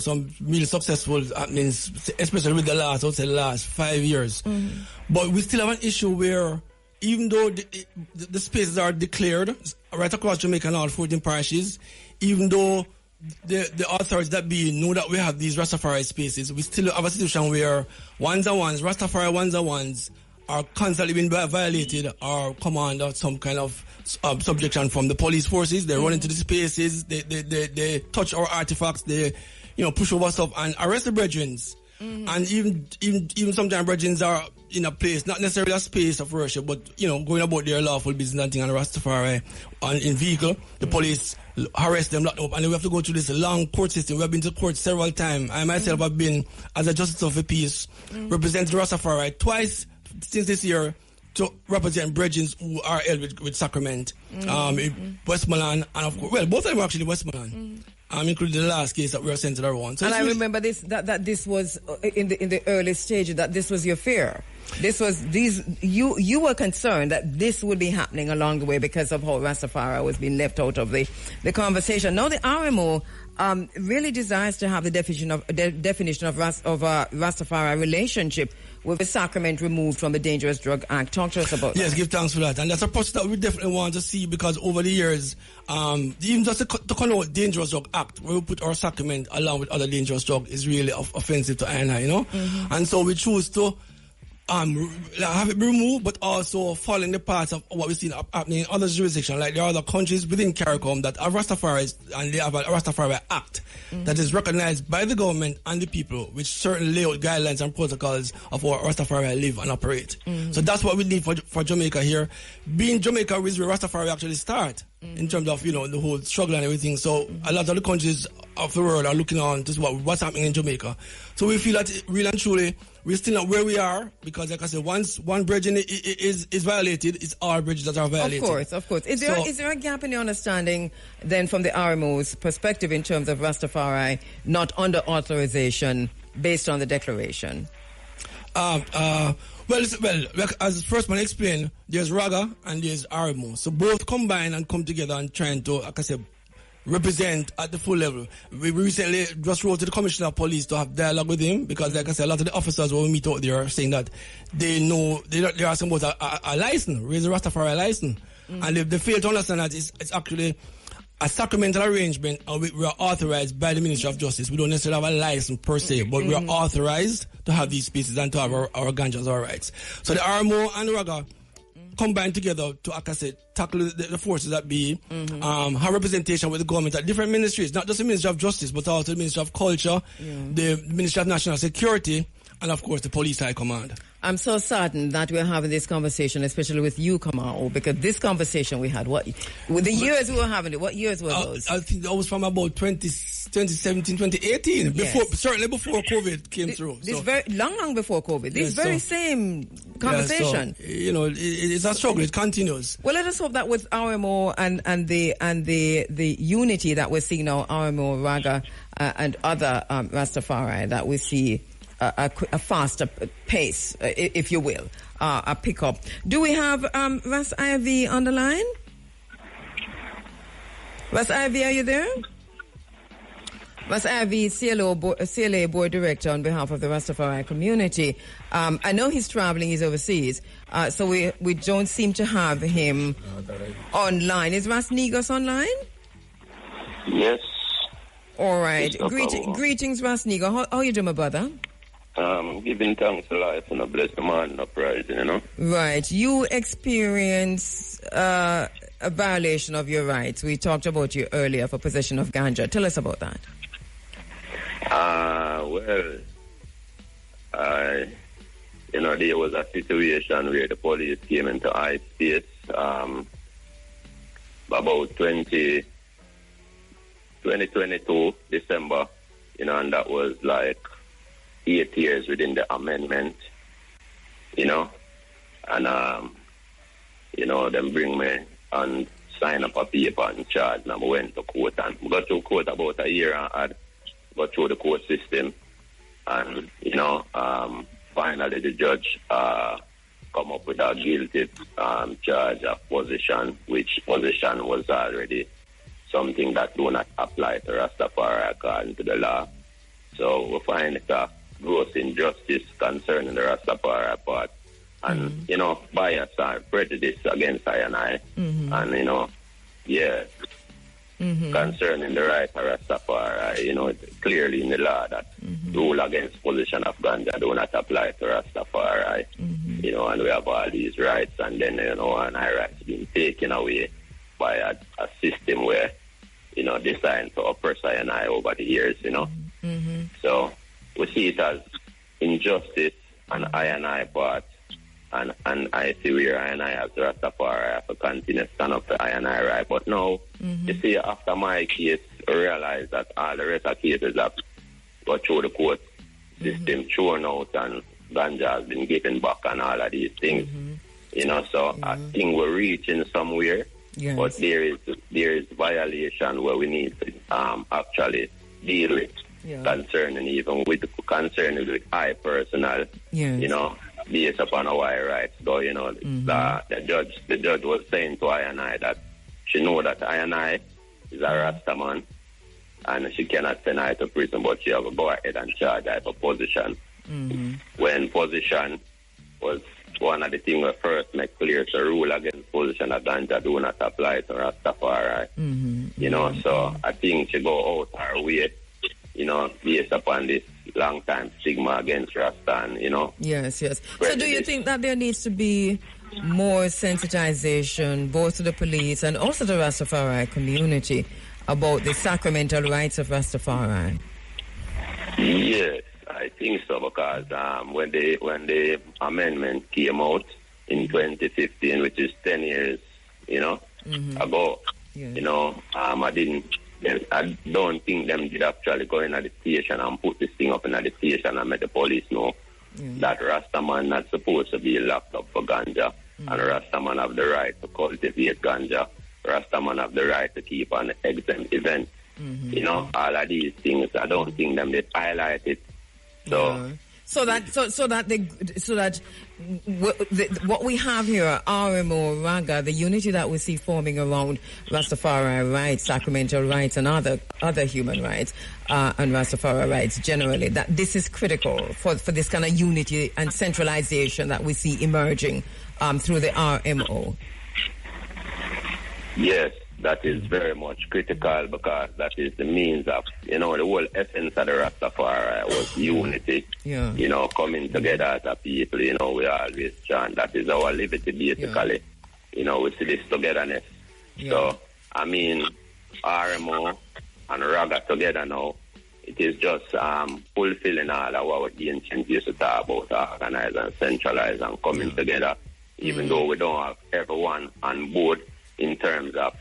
some really successful happenings, especially with the last 5 years. But we still have an issue where, even though the spaces are declared right across Jamaica and all 14 parishes, even though the authorities that know that we have these Rastafari spaces, we still have a situation where Rastafari ones are constantly being violated or come under some kind of subjection from the police forces. They run into the spaces, they touch our artifacts, they push over stuff and arrest the brethren. And even sometimes brethren are in a place, not necessarily a space of worship, but going about their lawful business and thing on Rastafari in vehicle. The police harass them, lock them up, and we have to go through this long court system. We have been to court several times. I myself have been as a justice of the peace, representing Rastafari twice since this year to represent brethren who are held with sacrament in Westmoreland, and of course, both of them are actually Westmoreland. Including the last case that we were sent to everyone. So and I remember that this was in the early stages, that this was your fear. You were concerned that this would be happening along the way because of how Rastafari was being left out of the conversation. Now the RMO really desires to have the definition of Rastafari relationship with the sacrament removed from the Dangerous Drug Act. Talk to us about that. Yes, give thanks for that. And that's a process that we definitely want to see, because over the years, even just to connote Dangerous Drug Act, where we put our sacrament along with other dangerous drugs, is really offensive to I, And so we choose to have it removed, but also following the path of what we've seen happening in other jurisdictions. Like there are other countries within CARICOM that have Rastafari, and they have a Rastafari Act that is recognized by the government and the people, which certain layout guidelines and protocols of how Rastafari live and operate. So that's what we need for Jamaica here. Being Jamaica is where Rastafari actually start in terms of, the whole struggle and everything. So a lot of the countries of the world are looking on to what's happening in Jamaica. So we feel that really and truly we're still not where we are, because like I said, once one bridge is violated, it's all bridges that are violated. Of course. Is there a gap in the understanding then from the RMO's perspective in terms of Rastafari not under authorization based on the declaration? Well, like as first man explained, there's Raga and there's RMO. So both combine and come together and trying to, like I said, represent at the full level. We recently just wrote to the Commissioner of Police to have dialogue with him, because like I said, a lot of the officers when we meet out there are saying that they know they are asking about a license, raise a Rastafari license. And they fail to understand that it's actually a sacramental arrangement, and we are authorized by the Ministry of Justice. We don't necessarily have a license per se, but we are authorized to have these spaces and to have our ganjas, our rights. So the RMO and the Raga combine together to, like I said, tackle the forces that be, have representation with the government at different ministries, not just the Ministry of Justice, but also the Ministry of Culture, the Ministry of National Security, and of course the Police High Command. I'm so saddened that we're having this conversation, especially with you, Kamau, because this conversation we had, with the years we were having it, what years were those? I think that was from about 2017, 2018, certainly before COVID came through. Very long before COVID. This same conversation. It's a struggle. It continues. Well, let us hope that with RMO and the unity that we're seeing now, RMO, Raga, and other Rastafari, that we see a faster pace, if you will, a pickup. Do we have Ras Ivy on the line? Ras Ivy, are you there? Ras Ivy, CLA Board Director on behalf of the Rastafari community. I know he's traveling, he's overseas, so we don't seem to have him online. Is Ras Negus online? Yes. All right. Greetings, Ras Negus. How are you doing, my brother? Giving thanks to life and a blessed man uprising, Right. You experience a violation of your rights. We talked about you earlier for possession of ganja. Tell us about that. There was a situation where the police came into I space about 2022 December, and that was like 8 years within the amendment, and them bring me and sign up a paper and charge, and I went to court, and we got to court about a year and had got through the court system, and finally the judge come up with a guilty charge of possession, which possession was already something that do not apply to Rastafari according to the law. So we find it a gross injustice concerning the Rastafari part, and bias and prejudice against I and I, and concerning the right of Rastafari, clearly in the law that rule against possession of ganja do not apply to Rastafari, and we have all these rights, and then and our rights being taken away by a system where designed to oppress I and I over the years, So we see it as injustice on I and I part, and I see where I and I as Rastafari have to continue to stand up for I and I right. But now, you see, after my case, I realize that all the rest of cases have got through the court system, thrown out, and ganja has been given back and all of these things. So I think we're reaching somewhere, but there is violation where we need to actually deal with. Concerning with I personal, based upon our rights. Though the judge was saying to I and I that she know that I and I is a Rasta man, and she cannot send I to prison, but she have to go ahead and charge I for possession. When possession was one of the things we first make clear, the rule against possession of ganja do not apply to Rastafari. So I think she go out her way, based upon this long time stigma against Rasta and, you know. Yes, yes. prejudice. So do you think that there needs to be more sensitization, both to the police and also the Rastafari community, about the sacramental rights of Rastafari? Yes, I think so, because when the amendment came out in 2015, which is 10 years, you know, ago, you know, I don't think them did actually go in at the station and put this thing up in the station and make the police know that Rastaman not supposed to be locked up for ganja, and Rastaman have the right to cultivate ganja. Rastaman have the right to keep an exempt event. You know, all of these things, I don't think them did highlight it. So what we have here, RMO, Raga, the unity that we see forming around Rastafari rights, sacramental rights, and other human rights, and Rastafari rights generally, that this is critical for this kind of unity and centralization that we see emerging through the RMO. Yes, that is very much critical, because that is the means of, you know, the whole essence of the Rastafari was unity. You know, coming together as a people, you know, we always chant. That is our liberty, basically. You know, we see this togetherness. So, I mean, RMO and Raga together now, it is just fulfilling all of what the ancients used to talk about, organize and centralize and coming together, even though we don't have everyone on board in terms of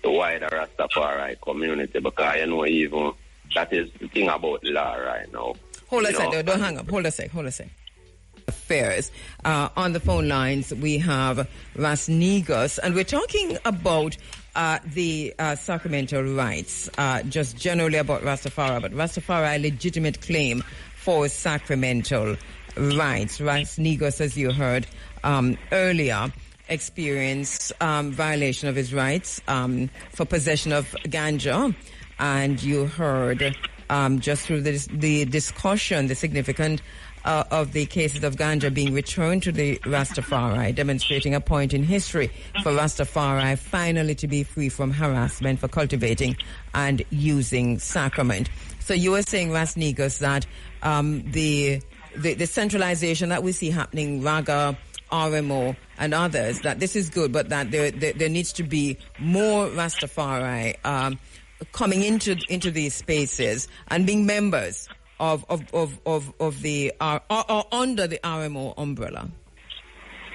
the wider Rastafari community, because, you know, even that is the thing about law right now. Hold a sec, don't hang up. Hold a sec. Affairs. On the phone lines, we have Ras Negus, and we're talking about the sacramental rights, just generally about Rastafari, but Rastafari legitimate claim for sacramental rights. Ras Negus, as you heard earlier, experienced violation of his rights for possession of ganja, and you heard just through the discussion the significance of the cases of ganja being returned to the Rastafari, demonstrating a point in history for Rastafari finally to be free from harassment for cultivating and using sacrament. So you were saying, Ras Negus, that the centralization that we see happening, Raga, RMO and others, that this is good, but that there needs to be more Rastafari coming into these spaces and being members of the or under the RMO umbrella.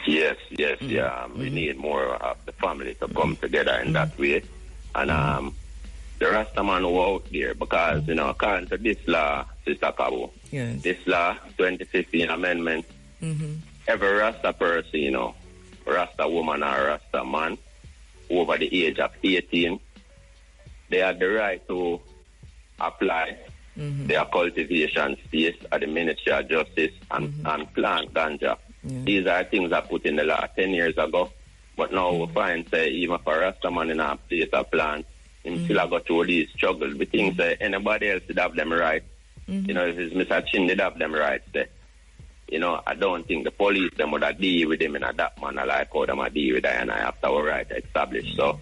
Yes, we need more of the family to come together in that way, and the Rastaman who are out there, because, you know, according to this law, Sister Cabo, this law 2015 amendment. Every Rasta person, you know, Rasta woman or Rasta man over the age of 18, they have the right to apply their cultivation space at the Ministry of Justice and plant ganja. These are things I put in the law 10 years ago, but now we find, say, even for Rasta man in a place of plant, him still go through these struggles. We think, say, anybody else would have them right. You know, if it's Mr. Chin, they'd have them right, say. You know, I don't think the police them would have deal with him in that manner like how them deal with I and I after our right established. So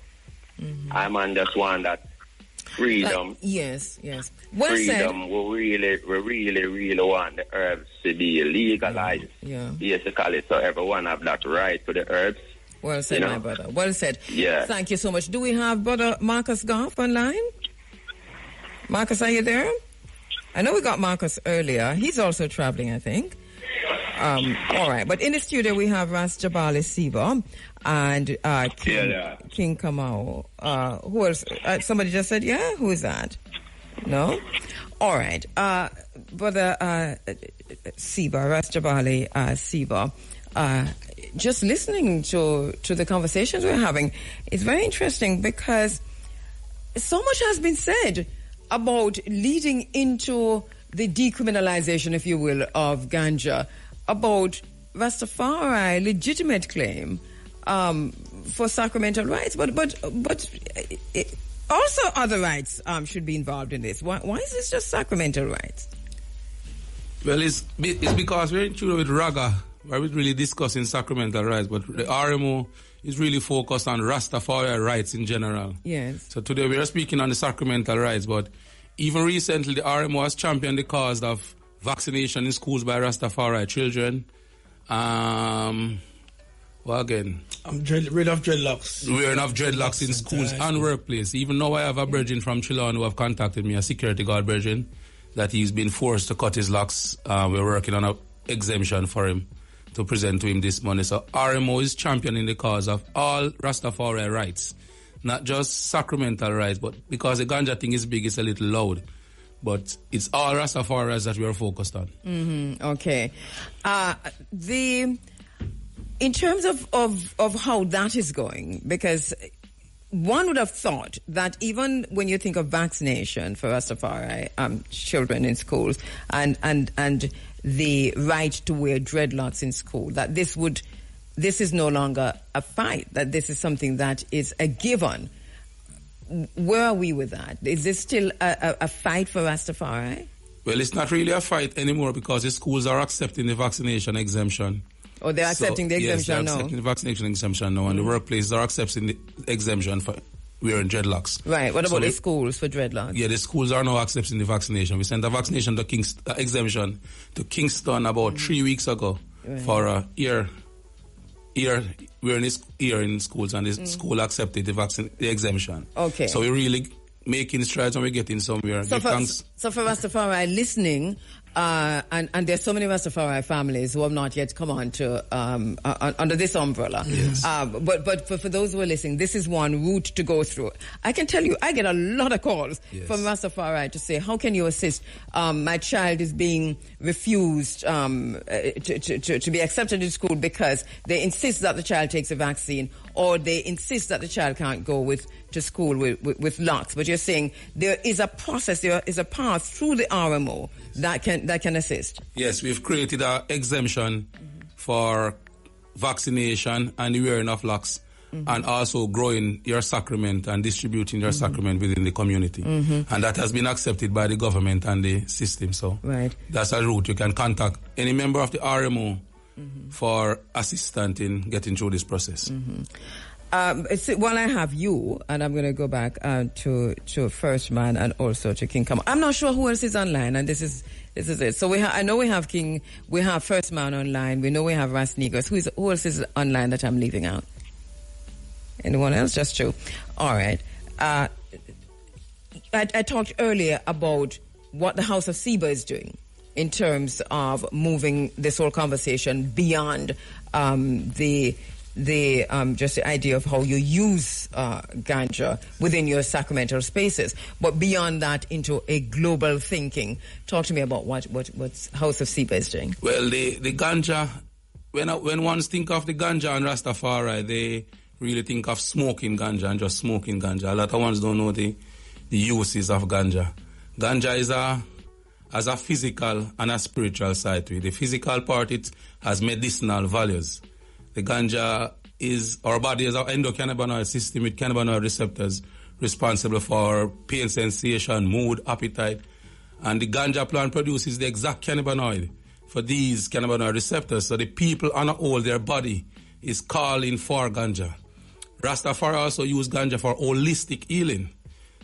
I'm on just one that freedom. Yes. Well freedom, said. we really want the herbs to be legalized. Basically, so everyone have that right to the herbs. Well said, my brother. Well said. Yeah. Thank you so much. Do we have brother Marcus Goff online? Marcus, are you there? I know we got Marcus earlier. He's also traveling, I think. All right, but in the studio we have Ras Jabali Siba and King Kamau. Who else? Somebody just said, who is that? No? All right. Brother Siba, Ras Jabali Siba, just listening to the conversations we're having, it's very interesting because so much has been said about leading into the decriminalization, if you will, of ganja, about Rastafari legitimate claim for sacramental rights, but also other rights should be involved in this. Why is this just sacramental rights? Well, it's because we're in tune with Raga, where we're really discussing sacramental rights, but the RMO is really focused on Rastafari rights in general. Yes. So today we are speaking on the sacramental rights, but even recently the RMO has championed the cause of vaccination in schools by Rastafari children. Well, again, I'm rid of dreadlocks. We're enough dreadlocks in schools and workplace. Even now I have a virgin from Chillon who have contacted me, a security guard virgin, that he's been forced to cut his locks. We're working on an exemption for him to present to him this money. So RMO is championing the cause of all Rastafari rights, not just sacramental rights, but because the ganja thing is big, it's a little loud. But it's all Rastafari's that we are focused on. Mm-hmm. Okay. In terms of how that is going, because one would have thought that even when you think of vaccination for Rastafari children in schools and the right to wear dreadlocks in school, that this is no longer a fight, that this is something that is a given. Where are we with that? Is this still a fight for Rastafari? Well, it's not really a fight anymore because the schools are accepting the vaccination exemption. Oh, they're accepting the exemption now? Yes, they're accepting the vaccination exemption now, and the workplaces are accepting the exemption for wearing dreadlocks. Right. What about the schools for dreadlocks? Yeah, the schools are now accepting the vaccination. We sent a vaccination to exemption to Kingston about 3 weeks ago for a year. We're in ear in schools, and the school accepted the exemption. Okay. So we're really making strides and we're getting somewhere. So for Rastafari listening, and there's so many Rastafari families who have not yet come on to under this umbrella. Yes. But for those who are listening, this is one route to go through. I can tell you, I get a lot of calls from Rastafari to say, how can you assist? My child is being refused to be accepted in school because they insist that the child takes a vaccine, or they insist that the child can't go to school with locks. But you're saying there is a process, there is a path through the RMO that can assist. Yes, we've created an exemption for vaccination and the wearing of locks, and also growing your sacrament and distributing your sacrament within the community. And that has been accepted by the government and the system. So that's a route. You can contact any member of the RMO for assistance in getting through this process. While I have you, and I'm going to go back to First Man and also to King Kama. I'm not sure who else is online, and this is it. So I know we have King, we have First Man online, we know we have Ras Negros. Who else is online that I'm leaving out? Anyone else? Just two. All right. I talked earlier about what the House of Seba is doing in terms of moving this whole conversation beyond just the idea of how you use ganja within your sacramental spaces, but beyond that into a global thinking. Talk to me about what House of Seba is doing. Well, the ganja, when ones think of the ganja and Rastafari, they really think of smoking ganja and just smoking ganja. A lot of ones don't know the uses of ganja. Ganja has a physical and a spiritual side to it. The physical part, it has medicinal values. The ganja is, our body is our endocannabinoid system with cannabinoid receptors responsible for pain sensation, mood, appetite. And the ganja plant produces the exact cannabinoid for these cannabinoid receptors. So the people on a whole, their body is calling for ganja. Rastafari also use ganja for holistic healing.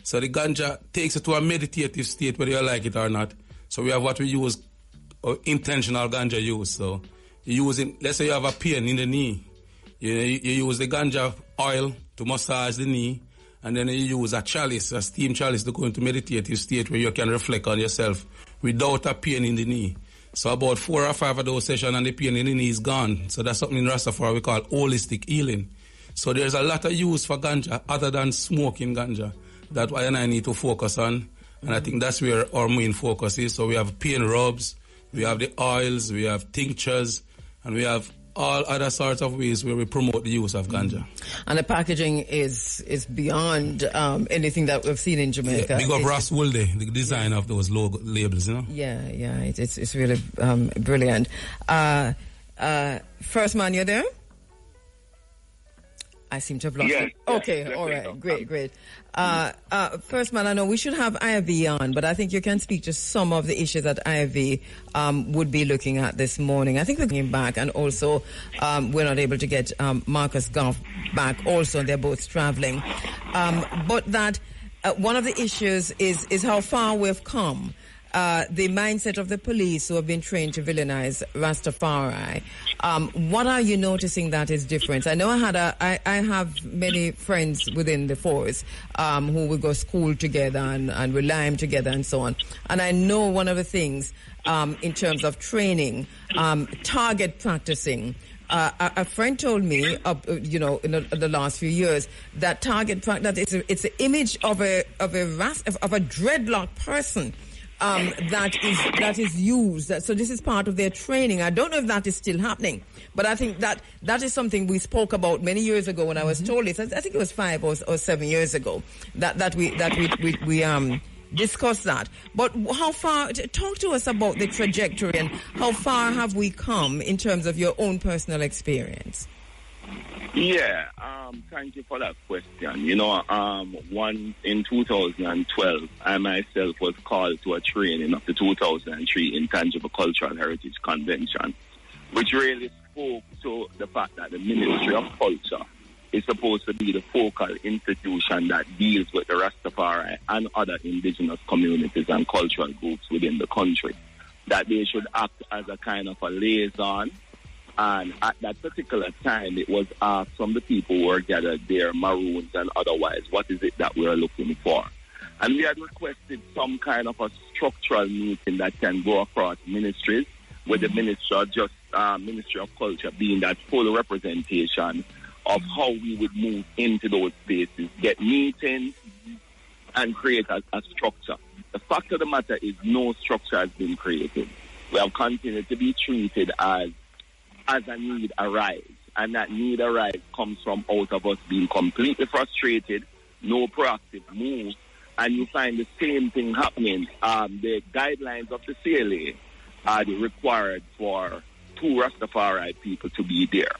So the ganja takes it to a meditative state, whether you like it or not. So we have what we use, intentional ganja use. So you using, let's say you have a pain in the knee. You use the ganja oil to massage the knee, and then you use a steam chalice to go into meditative state where you can reflect on yourself without a pain in the knee. So about 4 or 5 of those sessions and the pain in the knee is gone. So that's something in Rastafari we call holistic healing. So there's a lot of use for ganja other than smoking ganja. That's why I need to focus on, and I think that's where our main focus is. So we have pain rubs, we have the oils, we have tinctures, and we have all other sorts of ways where we promote the use of ganja. And the packaging is beyond anything that we've seen in Jamaica. Yeah, big up Ross Woolday, the design of those logo labels, you know? Yeah, it's really brilliant. First Man, you're there? I seem to have lost it. Okay, all right, great. First Man, I know we should have Ivy on, but I think you can speak to some of the issues that Ivy would be looking at this morning. I think we're getting back, and also we're not able to get Marcus Goff back also, and they're both traveling. But that one of the issues is how far we've come. the mindset of the police who have been trained to villainize Rastafari. What are you noticing that is different? I know I have many friends within the force who will go school together and we lime together and so on. And I know one of the things in terms of training, target practicing. A friend told me, in the last few years, that target practice, it's an image of a dreadlock person that is used. So this is part of their training. I don't know if that is still happening, but I think that is something we spoke about many years ago when I was told this. I think it was 5 or 7 years ago that we discuss that. But how far, talk to us about the trajectory and how far have we come in terms of your own personal experience? Yeah, thank you for that question. One in 2012, I myself was called to a training of the 2003 Intangible Cultural Heritage Convention, which really spoke to the fact that the Ministry of Culture is supposed to be the focal institution that deals with the Rastafari and other indigenous communities and cultural groups within the country. That they should act as a kind of a liaison. And at that particular time, it was asked from the people who were gathered there, Maroons and otherwise, what is it that we're looking for? And we had requested some kind of a structural meeting that can go across ministries, with the Ministry of Culture being that full representation of how we would move into those spaces, get meetings, and create a structure. The fact of the matter is no structure has been created. We have continued to be treated as a need arise. And that need arise comes from out of us being completely frustrated, no proactive move, and you find the same thing happening. The guidelines of the CLA are required for 2 Rastafari people to be there.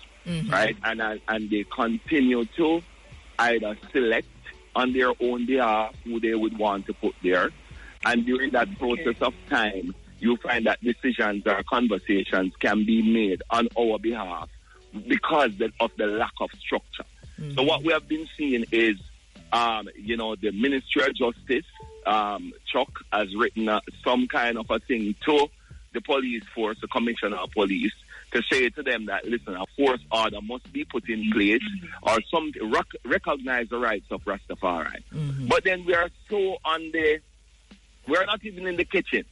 Right, and they continue to either select on their own behalf who they would want to put there, and during that process of time, you find that decisions or conversations can be made on our behalf because of the lack of structure. So what we have been seeing is, the Ministry of Justice, Chuck, has written some kind of a thing to the police force, the Commissioner of Police, to say to them that, listen, a force order must be put in place or something, recognize the rights of Rastafari. But then we are so we're not even in the kitchen.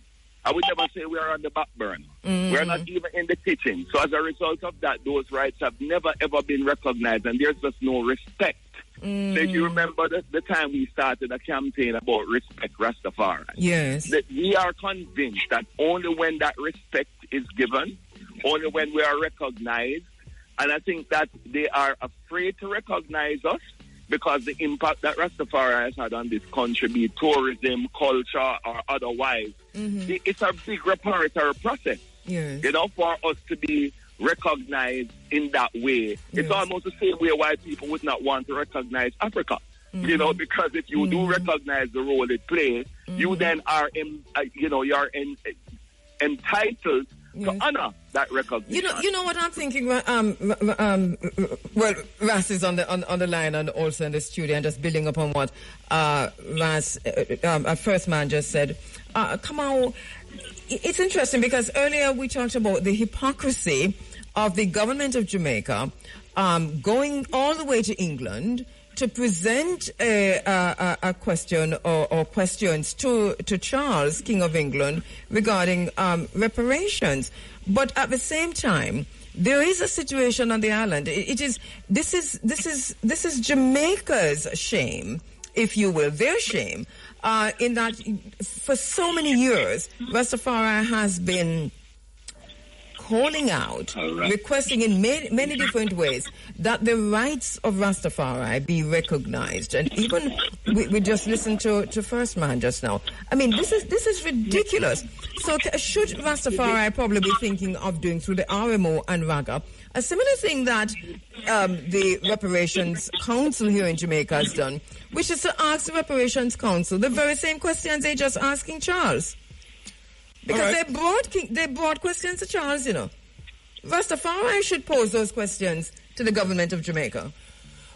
I would never say we are on the back burner. We're not even in the kitchen. So as a result of that, those rights have never, ever been recognized, and there's just no respect. So if you remember the time we started a campaign about respect Rastafari. Yes. That we are convinced that only when that respect is given, only when we are recognized, and I think that they are afraid to recognize us because the impact that Rastafari has had on this country, be it tourism, culture, or otherwise, it's a big reparatory process. Yes. For us to be recognized in that way. It's almost the same way why people would not want to recognize Africa. Because if you do recognize the role it plays, you then are, you're entitled to honor that recognition. You know what I'm thinking. Well, Ras is on the line and also in the studio, and just building upon what Ras, our first man, just said. Come on, it's interesting because earlier we talked about the hypocrisy of the government of Jamaica going all the way to England to present a question or questions to Charles, King of England, regarding reparations. But at the same time, there is a situation on the island. This is Jamaica's shame, if you will, their shame, in that for so many years, Rastafari has been calling out, requesting in many different ways that the rights of Rastafari be recognized. And even we just listened to First Man just now. I mean, this is ridiculous. So should Rastafari probably be thinking of doing through the RMO and RAGA a similar thing that the Reparations Council here in Jamaica has done, which is to ask the Reparations Council the very same questions they just asking Charles. Because they brought questions to Charles, Rastafari should pose those questions to the government of Jamaica.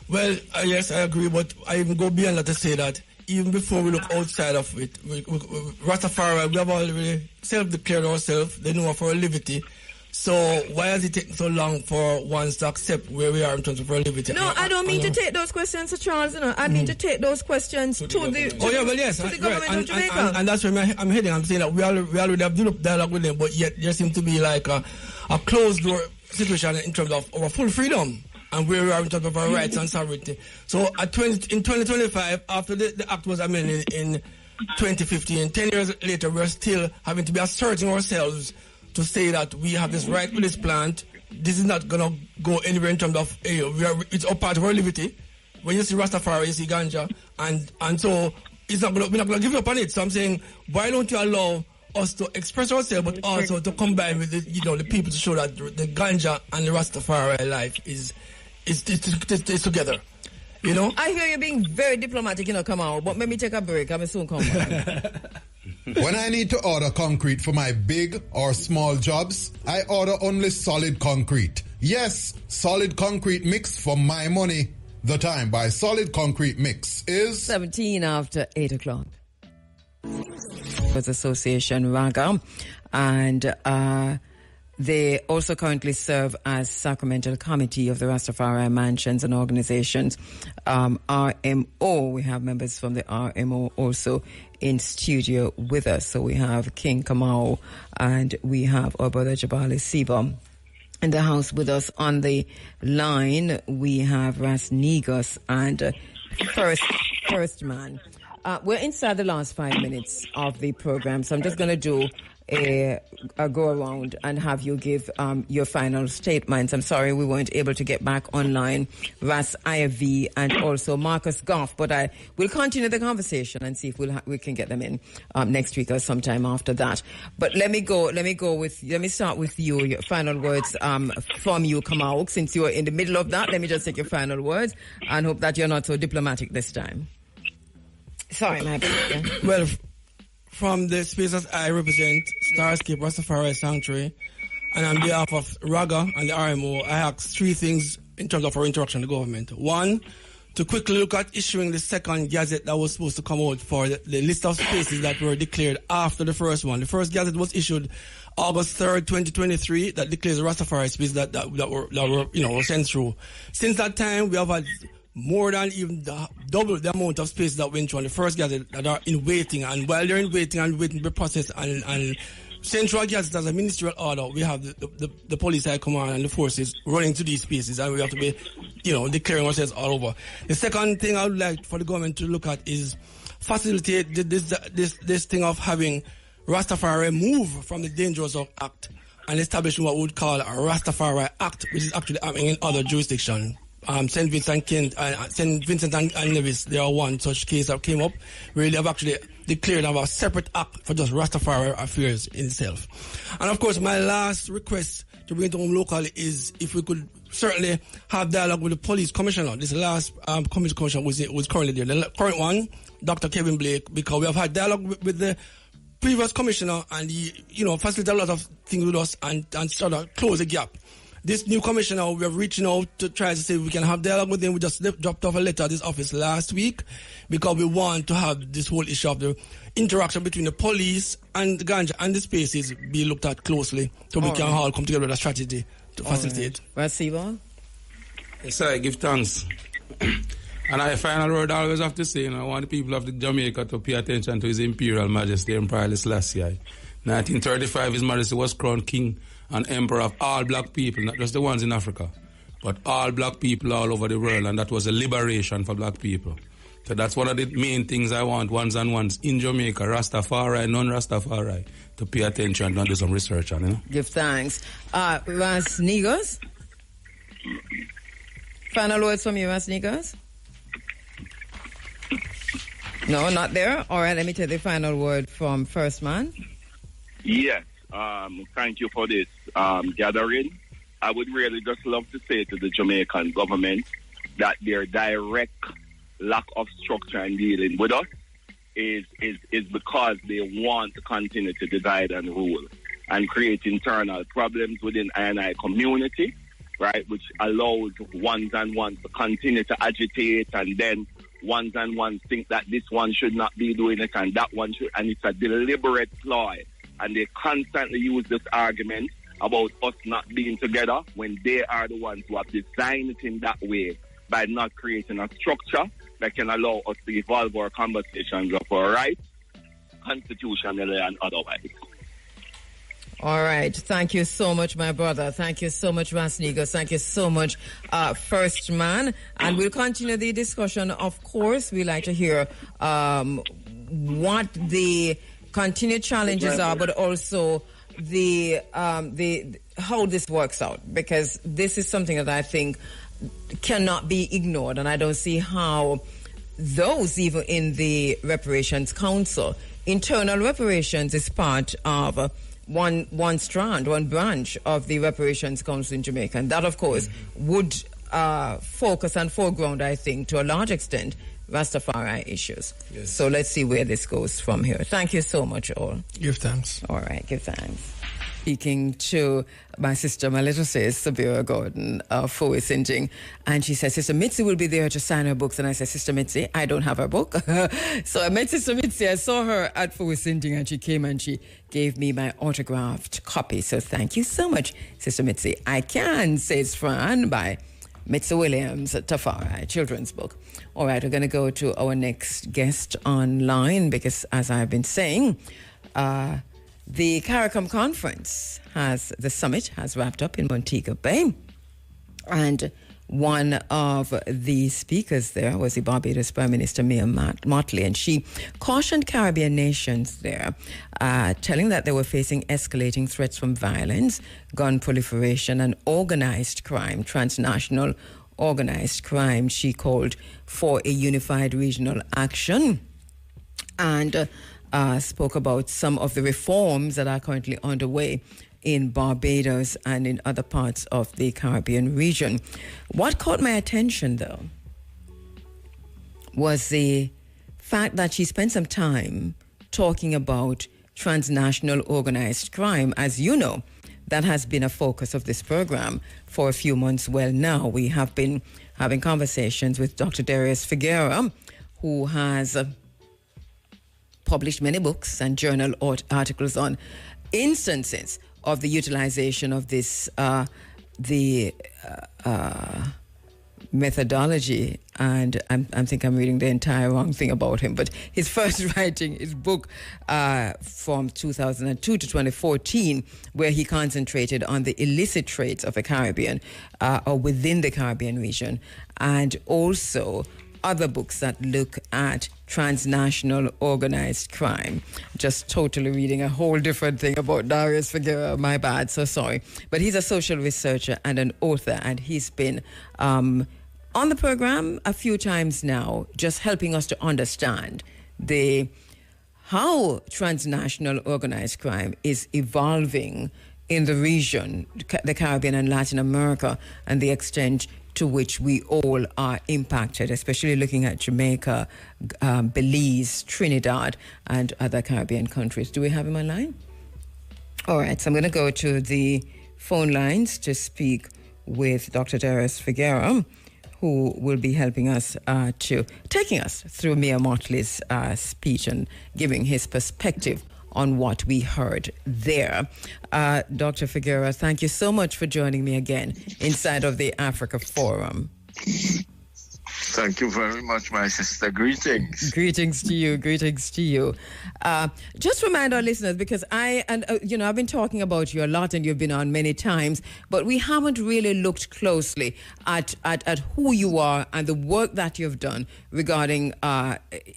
Well, yes, I agree, but I even go beyond that to say that even before we look outside of it, Rastafari, we have already self-declared ourselves. They know of our liberty. So why has it taken so long for ones to accept where we are in terms of our liberty? No, I don't mean to take those questions to Charles. I mean to take those questions to the government of Jamaica. And that's where I'm heading. I'm saying that we already have developed dialogue with them, but yet there seems to be like a closed door situation in terms of our full freedom and where we are in terms of our rights and sovereignty. So in 2025, after the act was amended in 2015, 10 years later, we're still having to be asserting ourselves to say that we have this right with this plant. This is not going to go anywhere in terms of, it's a part of our liberty. When you see Rastafari, you see ganja, and so we're not going to give up on it. So I'm saying, why don't you allow us to express ourselves, but also to combine with the people to show that the ganja and the Rastafari life is together. You know? I hear you being very diplomatic, come out, but let me take a break. I'm soon come back. When I need to order concrete for my big or small jobs, I order only solid concrete. Yes, solid concrete mix for my money. The time by Solid Concrete Mix is 17 after 8 o'clock. Association Raga, and they also currently serve as Sacramental Committee of the Rastafari Mansions and Organizations, RMO. We have members from the RMO also in studio with us. So we have King Kamau and we have our brother Jabali Siva in the house with us. On the line, we have Ras Negus and First Man. We're inside the last 5 minutes of the program, so I'm just going to do a go around and have you give your final statements. I'm sorry we weren't able to get back online, Ras IFV and also Marcus Goff, but I will continue the conversation and see if we can get them in next week or sometime after that. But let me start with you, your final words from you, Kamau, since you are in the middle of that. Let me just take your final words and hope that you're not so diplomatic this time. Sorry, my bad. Well, from the spaces I represent, Starscape Rastafari Sanctuary, and on behalf of Raga and the RMO, I ask three things in terms of our interaction with the government. One, to quickly look at issuing the second gazette that was supposed to come out for the list of spaces that were declared after the first one. The first gazette was issued August 3rd, 2023, that declares the Rastafari space that were sent through. Since that time, we have had more than even double the amount of space that went through on the first gazette that are in waiting. And while they're in waiting and waiting to be processed and central gazette as a ministerial order, we have the police high command and the forces running to these spaces, and we have to be, declaring ourselves all over. The second thing I would like for the government to look at is facilitate this thing of having Rastafari move from the Dangerous Act and establishing what we would call a Rastafari Act, which is actually happening in other jurisdictions. St. Vincent and Nevis, there are one such case that came up where they have actually declared a separate act for just Rastafari affairs in itself. And of course, my last request to bring it home locally is if we could certainly have dialogue with the police commissioner. This last commissioner was currently there. The current one, Dr. Kevin Blake, because we have had dialogue with the previous commissioner and he, facilitated a lot of things with us and sort of close the gap. This new commissioner, we are reaching out to try to see if we can have dialogue with him. We just dropped off a letter at this office last week because we want to have this whole issue of the interaction between the police and the ganja and the spaces be looked at closely so we can all come together with a strategy to facilitate. Rasiva? Yes, I give thanks. And I final word I always have to say, I want the people of the Jamaica to pay attention to His Imperial Majesty Emperor Haile Selassie. 1935, His Majesty was crowned King and Emperor of all black people, not just the ones in Africa, but all black people all over the world, and that was a liberation for black people. So that's one of the main things I want, ones and ones, in Jamaica, Rastafari, non-Rastafari, to pay attention and do some research on, Give thanks. Ras Negus? Final words from you, Ras Negus? No, not there? All right, let me take the final word from First Man. Yes. Thank you for this gathering. I would really just love to say to the Jamaican government that their direct lack of structure in dealing with us is because they want to continue to divide and rule and create internal problems within I community, right, which allows ones and ones to continue to agitate and then ones and ones think that this one should not be doing it and that one should, and it's a deliberate ploy. And they constantly use this argument about us not being together when they are the ones who have designed it in that way by not creating a structure that can allow us to evolve our conversations of our rights, constitutionally and otherwise. All right. Thank you so much, my brother. Thank you so much, Rasnigos. Thank you so much, First Man. And we'll continue the discussion. Of course, we like to hear what the continued challenges are, but also the how this works out, because this is something that I think cannot be ignored, and I don't see how those even in the Reparations Council, internal reparations is part of one strand, one branch of the Reparations Council in Jamaica, and that of course would focus and foreground, I think, to a large extent, Rastafari issues. Yes. So let's see where this goes from here. Thank you so much, all. Give thanks. All right, give thanks. Speaking to my sister, my little sis, Sabira Gordon, for Sinjing, and she says, Sister Mitzi will be there to sign her books. And I said, Sister Mitzi, I don't have her book. So I met Sister Mitzi. I saw her at for Sinjing, and she came and she gave me my autographed copy. So thank you so much, Sister Mitzi. I Can, says Fran, by Mitzi Williams, Tafari, children's book. All right, we're going to go to our next guest online because, as I've been saying, the CARICOM conference the summit has wrapped up in Montego Bay. And one of the speakers there was the Barbados Prime Minister, Mia Mottley, and she cautioned Caribbean nations there, telling that they were facing escalating threats from violence, gun proliferation, and organized crime, transnational organized crime. She called for a unified regional action and spoke about some of the reforms that are currently underway in Barbados and in other parts of the Caribbean region. What caught my attention, though, was the fact that she spent some time talking about transnational organized crime. As you know, that has been a focus of this program for a few months. Well, now we have been having conversations with Dr. Darius Figueroa, who has published many books and journal articles on instances of the utilization of this, methodology, and I think I'm reading the entire wrong thing about him, but his first writing, his book from 2002 to 2014, where he concentrated on the illicit trades of the Caribbean or within the Caribbean region, and also other books that look at transnational organized crime. Just totally reading a whole different thing about Darius Figueroa, my bad, so sorry. But he's a social researcher and an author, and he's been on the program a few times now, just helping us to understand how transnational organized crime is evolving in the region, the Caribbean and Latin America, and the extent to which we all are impacted, especially looking at Jamaica, Belize, Trinidad, and other Caribbean countries. Do we have him online? All right, so I'm going to go to the phone lines to speak with Dr. Darius Figueroa, who will be helping us taking us through Mia Mottley's speech and giving his perspective on what we heard there. Dr. Figueroa, thank you so much for joining me again inside of the Africa Forum. Thank you very much, my sister. Greetings. Greetings to you. Greetings to you. Just remind our listeners, because I've been talking about you a lot and you've been on many times, but we haven't really looked closely at who you are and the work that you've done regarding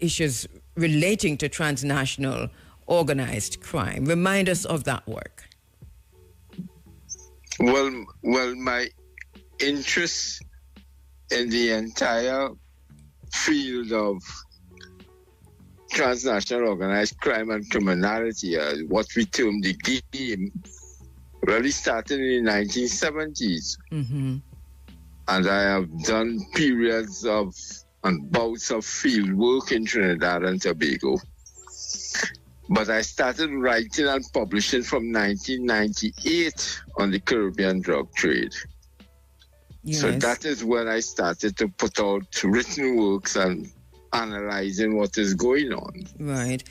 issues relating to transnational organized crime. Remind us of that work. Well, my interest in the entire field of transnational organized crime and criminality, what we term the game, really started in the 1970s. Mm-hmm. And I have done periods of and bouts of field work in Trinidad and Tobago. But I started writing and publishing from 1998 on the Caribbean drug trade. Yes. So that is when I started to put out written works and analyzing what is going on. Right.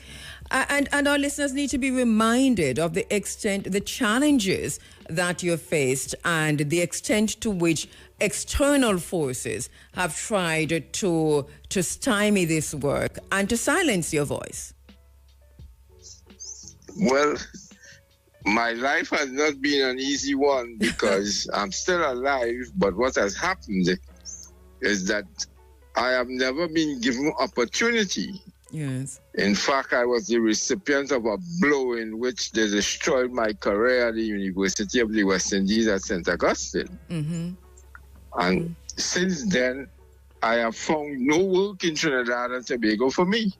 And our listeners need to be reminded of the extent, the challenges that you've faced and the extent to which external forces have tried to stymie this work and to silence your voice. Well, my life has not been an easy one because I'm still alive, but what has happened is that I have never been given opportunity. Yes. In fact, I was the recipient of a blow in which they destroyed my career at the University of the West Indies at St. Augustine. Mm-hmm. And since then, I have found no work in Trinidad and Tobago for me.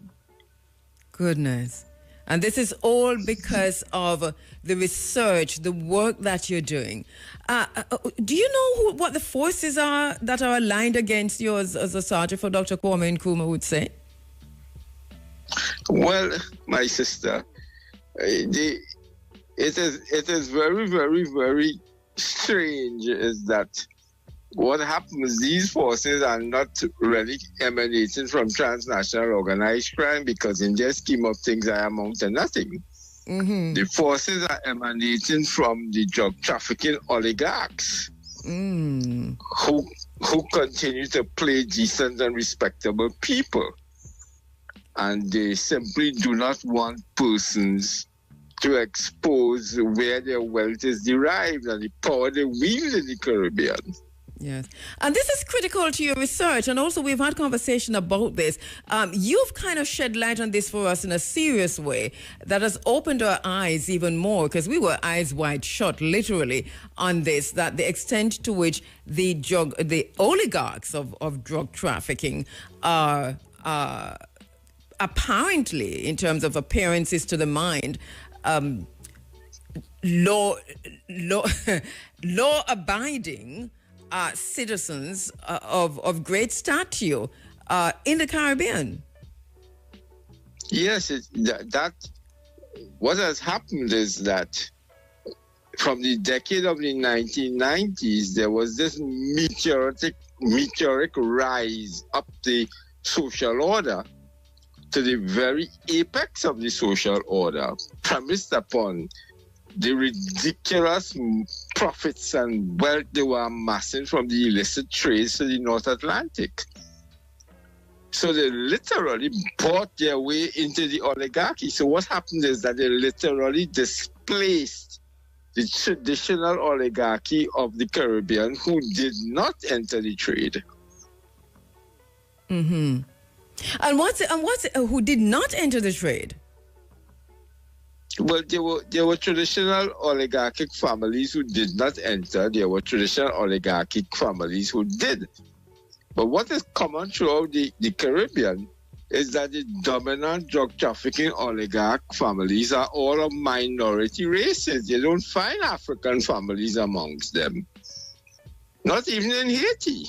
Goodness. And this is all because of the research, the work that you're doing. Do you know what the forces are that are aligned against you, as a sergeant for Dr. Kwame Nkrumah would say? Well, my sister, it is very, very, very strange is that what happens, these forces are not really emanating from transnational organized crime because in their scheme of things, I amount to nothing. Mm-hmm. The forces are emanating from the drug trafficking oligarchs who continue to play decent and respectable people. And they simply do not want persons to expose where their wealth is derived and the power they wield in the Caribbean. Yes. And this is critical to your research. And also, we've had conversation about this. You've kind of shed light on this for us in a serious way that has opened our eyes even more, because we were eyes wide shut, literally, on this, that the extent to which the oligarchs of drug trafficking are apparently, in terms of appearances to the mind, law-abiding citizens of great stature in the Caribbean. Yes, that what has happened is that from the decade of the 1990s, there was this meteoric rise up the social order to the very apex of the social order, premised upon the ridiculous profits and wealth they were amassing from the illicit trades to the North Atlantic. So they literally bought their way into the oligarchy. So what happened is that they literally displaced the traditional oligarchy of the Caribbean who did not enter the trade. Mm-hmm. And what's who did not enter the trade? Well, there were traditional oligarchic families who did not enter. There were traditional oligarchic families who did. But what is common throughout the Caribbean is that the dominant drug trafficking oligarch families are all of minority races. You don't find African families amongst them. Not even in Haiti.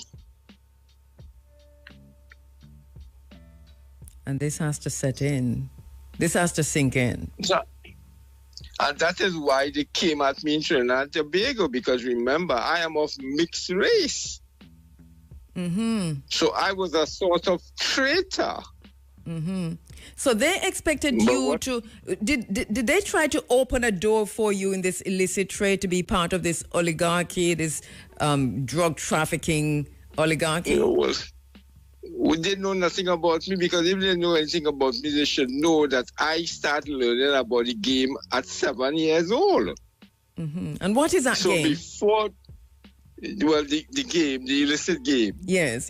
And this has to set in. This has to sink in. So, and that is why they came at me in Trinidad and Tobago, because remember, I am of mixed race. Mm-hmm. So I was a sort of traitor. Mm-hmm. So they expected you to... Did they try to open a door for you in this illicit trade to be part of this oligarchy, this drug trafficking oligarchy? You know, well, they didn't know nothing about me, because if they know anything about me, they should know that I started learning about the game at 7 years old. Mm-hmm. And what is that game? So before... Well, the game, the illicit game. Yes.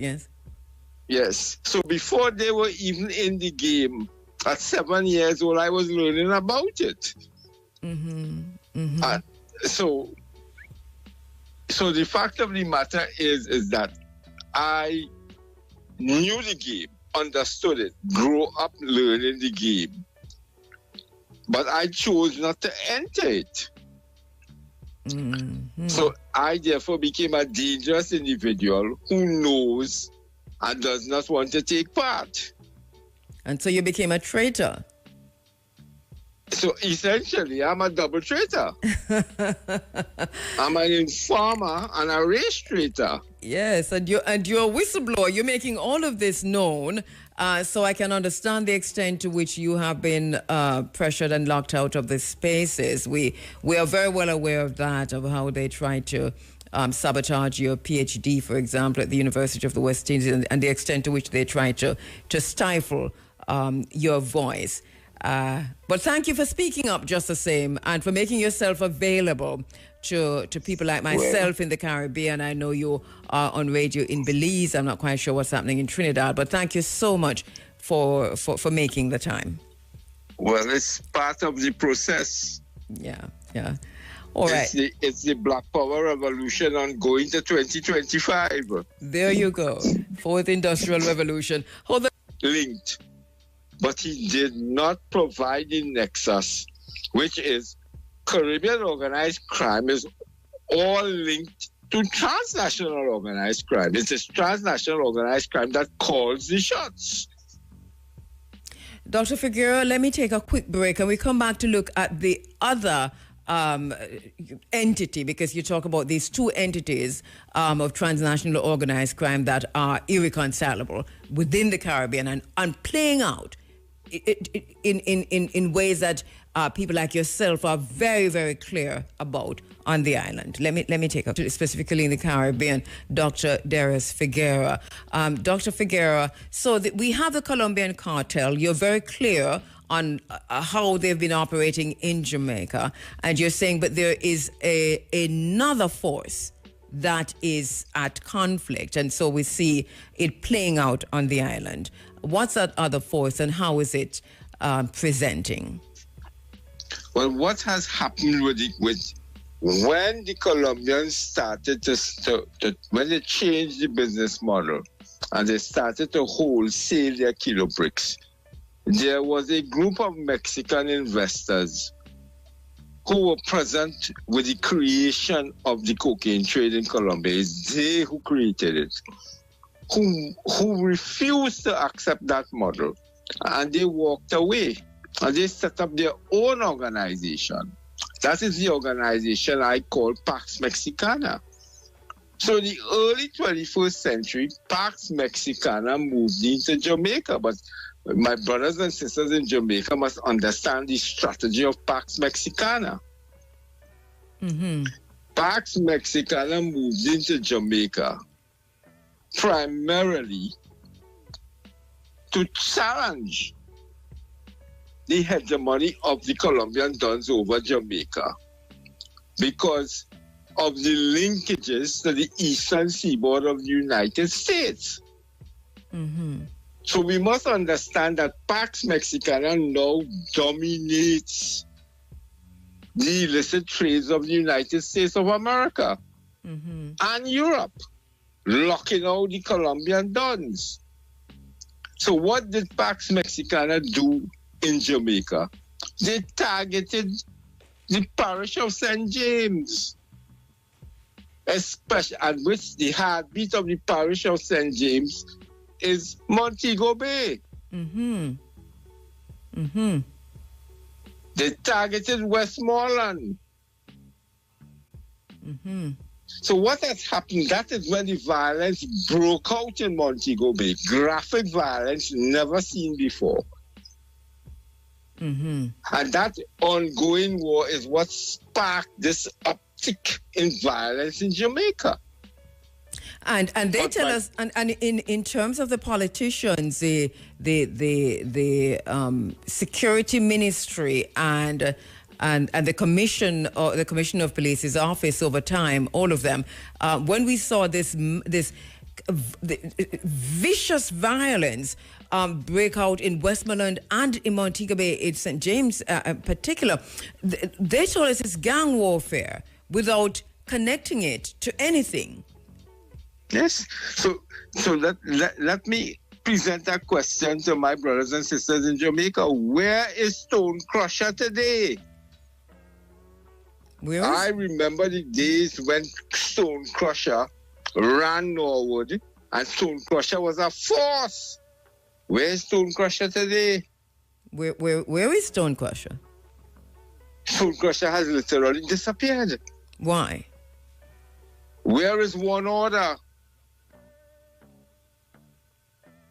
Yes. So before they were even in the game, at 7 years old, I was learning about it. Mm-hmm. Mm-hmm. So the fact of the matter is that I knew the game, understood it, grew up learning the game. But I chose not to enter it. Mm-hmm. So I therefore became a dangerous individual who knows and does not want to take part. And so you became a traitor. So essentially, I'm a double traitor. I'm an informer and a race traitor. Yes, and you're a whistleblower. You're making all of this known, so I can understand the extent to which you have been pressured and locked out of the spaces. We are very well aware of that, of how they try to sabotage your PhD, for example, at the University of the West Indies, and the extent to which they try to stifle your voice. But thank you for speaking up just the same and for making yourself available to people like myself in the Caribbean. I know you are on radio in Belize. I'm not quite sure what's happening in Trinidad, but thank you so much for making the time. Well, it's part of the process. Yeah. All right. It's the Black Power Revolution ongoing to 2025. There you go. Fourth Industrial Revolution. Linked. But he did not provide the nexus, which is Caribbean organized crime is all linked to transnational organized crime. It is transnational organized crime that calls the shots. Dr. Figueroa, let me take a quick break and we come back to look at the other entity, because you talk about these two entities of transnational organized crime that are irreconcilable within the Caribbean and playing out in ways that people like yourself are very, very clear about on the island. Let me take up specifically in the Caribbean, Dr. Darius Figueroa. Dr. Figueroa, so we have the Colombian cartel. You're very clear on how they've been operating in Jamaica, and you're saying, but there is another force that is at conflict, and so we see it playing out on the island. What's that other force, and how is it presenting? Well, what has happened with when the Colombians started when they changed the business model and they started to wholesale their kilo bricks, there was a group of Mexican investors who were present with the creation of the cocaine trade in Colombia. It's they who created it, who refused to accept that model, and they walked away and they set up their own organization. That is the organization I call Pax Mexicana. So in the early 21st century, Pax Mexicana moved into Jamaica, but my brothers and sisters in Jamaica must understand the strategy of Pax Mexicana. Mm-hmm. Pax Mexicana moved into Jamaica primarily to challenge the hegemony of the Colombian Dons over Jamaica because of the linkages to the eastern seaboard of the United States. Mm-hmm. So we must understand that Pax Mexicana now dominates the illicit trades of the United States of America and Europe, locking out the Colombian Dons. So what did Pax Mexicana do in Jamaica? They targeted the parish of St. James, especially, and which the heartbeat of the parish of St. James is Montego Bay. Mm-hmm. Mm-hmm. They targeted Westmoreland. Mm-hmm. So what has happened, that is when the violence broke out in Montego Bay. Graphic violence never seen before. Mm-hmm. And that ongoing war is what sparked this uptick in violence in Jamaica. And they tell us, and in terms of the politicians, the security ministry and the commission or the commissioner of police's office over time, all of them, when we saw this vicious violence break out in Westmoreland and in Montego Bay, in St. James in particular, they told us it's gang warfare without connecting it to anything. Yes. So let me present a question to my brothers and sisters in Jamaica. Where is Stone Crusher today? Where? I remember the days when Stone Crusher ran Norwood and Stone Crusher was a force. Where is Stone Crusher today? Where is Stone Crusher? Stone Crusher has literally disappeared. Why? Where is one order?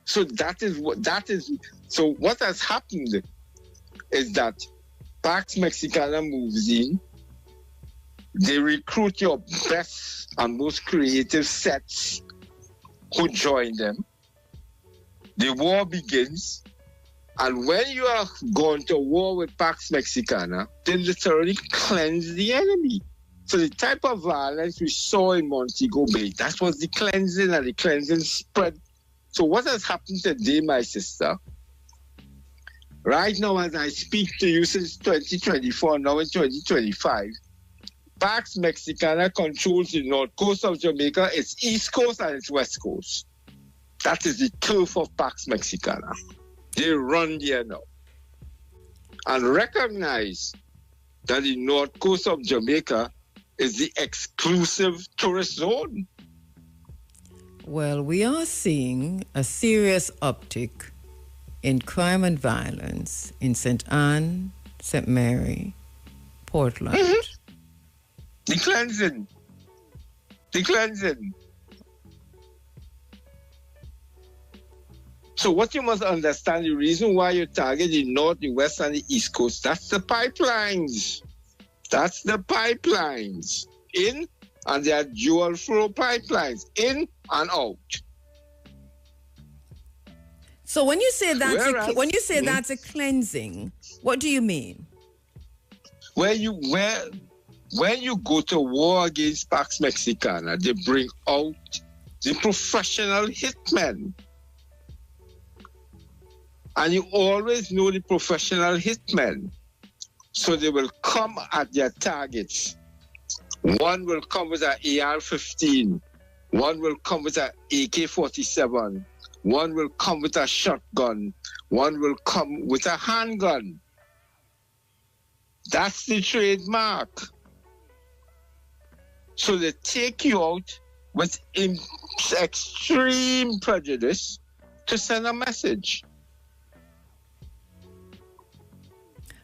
So what has happened is that Pax Mexicana moves in, they recruit your best and most creative sets who join them. The war begins, and when you are going to war with Pax Mexicana, they literally cleanse the enemy. So the type of violence we saw in Montego Bay, that was the cleansing, and the cleansing spread. So what has happened today, my sister? Right now, as I speak to you since 2024, now in 2025, Pax Mexicana controls the north coast of Jamaica, its east coast and its west coast. That is the turf of Pax Mexicana. They run there now. And recognize that the north coast of Jamaica is the exclusive tourist zone. Well, we are seeing a serious uptick in crime and violence in St. Anne, St. Mary, Portland. Mm-hmm. The cleansing. So what you must understand, the reason why you target the north, the west, and the east coast, that's the pipelines. In, and they are dual flow pipelines, in and out. So when you say that's a cleansing, what do you mean? When you go to war against Pax Mexicana, they bring out the professional hitmen. And you always know the professional hitmen. So they will come at their targets. One will come with an AR-15. One will come with an AK-47. One will come with a shotgun. One will come with a handgun. That's the trademark. So they take you out with extreme prejudice to send a message.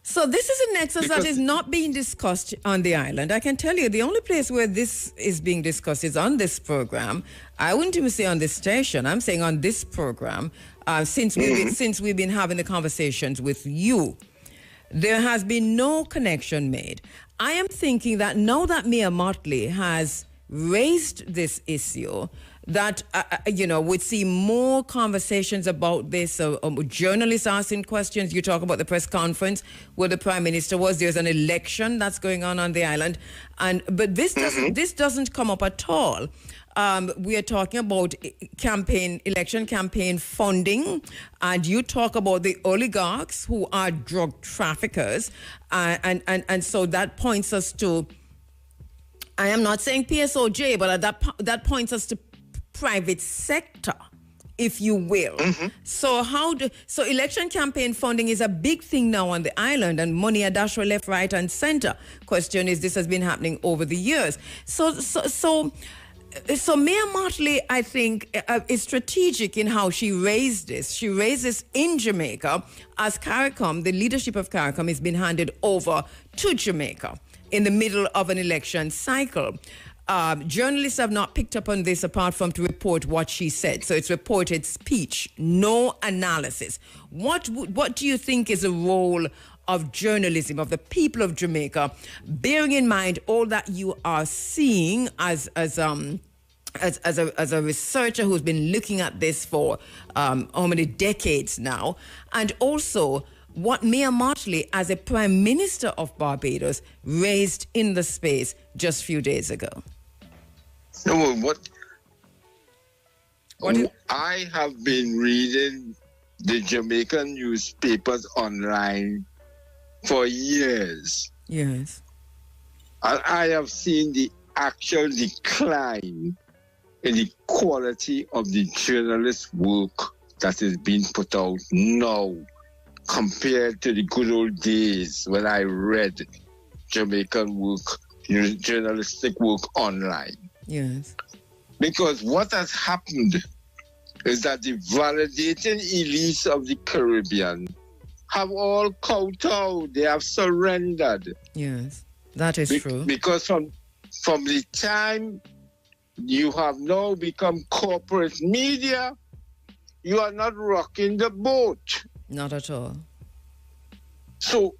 So this is a nexus that is not being discussed on the island. I can tell you the only place where this is being discussed is on this program. I wouldn't even say on this station. I'm saying on this program. Since we've been having the conversations with you, there has been no connection made. I am thinking that now that Mia Motley has raised this issue, that, we'd see more conversations about this, journalists asking questions. You talk about the press conference where the Prime Minister was. There's an election that's going on the island. But this doesn't come up at all. We are talking about election campaign funding, and you talk about the oligarchs who are drug traffickers. And so that points us to, I am not saying PSOJ, but that points us to private sector, if you will. Mm-hmm. So election campaign funding is a big thing now on the island, and money a dash left, right, and center. Question is, this has been happening over the years. So Mayor Motley, I think, is strategic in how she raised this. She raised this in Jamaica as CARICOM, the leadership of CARICOM, has been handed over to Jamaica in the middle of an election cycle. Journalists have not picked up on this apart from to report what she said. So it's reported speech, no analysis. What do you think is the role of journalism, of the people of Jamaica, bearing in mind all that you are seeing as a researcher who's been looking at this for how many decades now, and also what Mia Motley, as a Prime Minister of Barbados, raised in the space just a few days ago? No, I have been reading the Jamaican newspapers online for years. Yes. And I have seen the actual decline in the quality of the journalist work that is being put out now compared to the good old days when I read Jamaican work, journalistic work online. Yes. Because what has happened is that the validating elites of the Caribbean have all kowtowed. They have surrendered. Yes, that is true. Because from the time you have now become corporate media, you are not rocking the boat. Not at all. So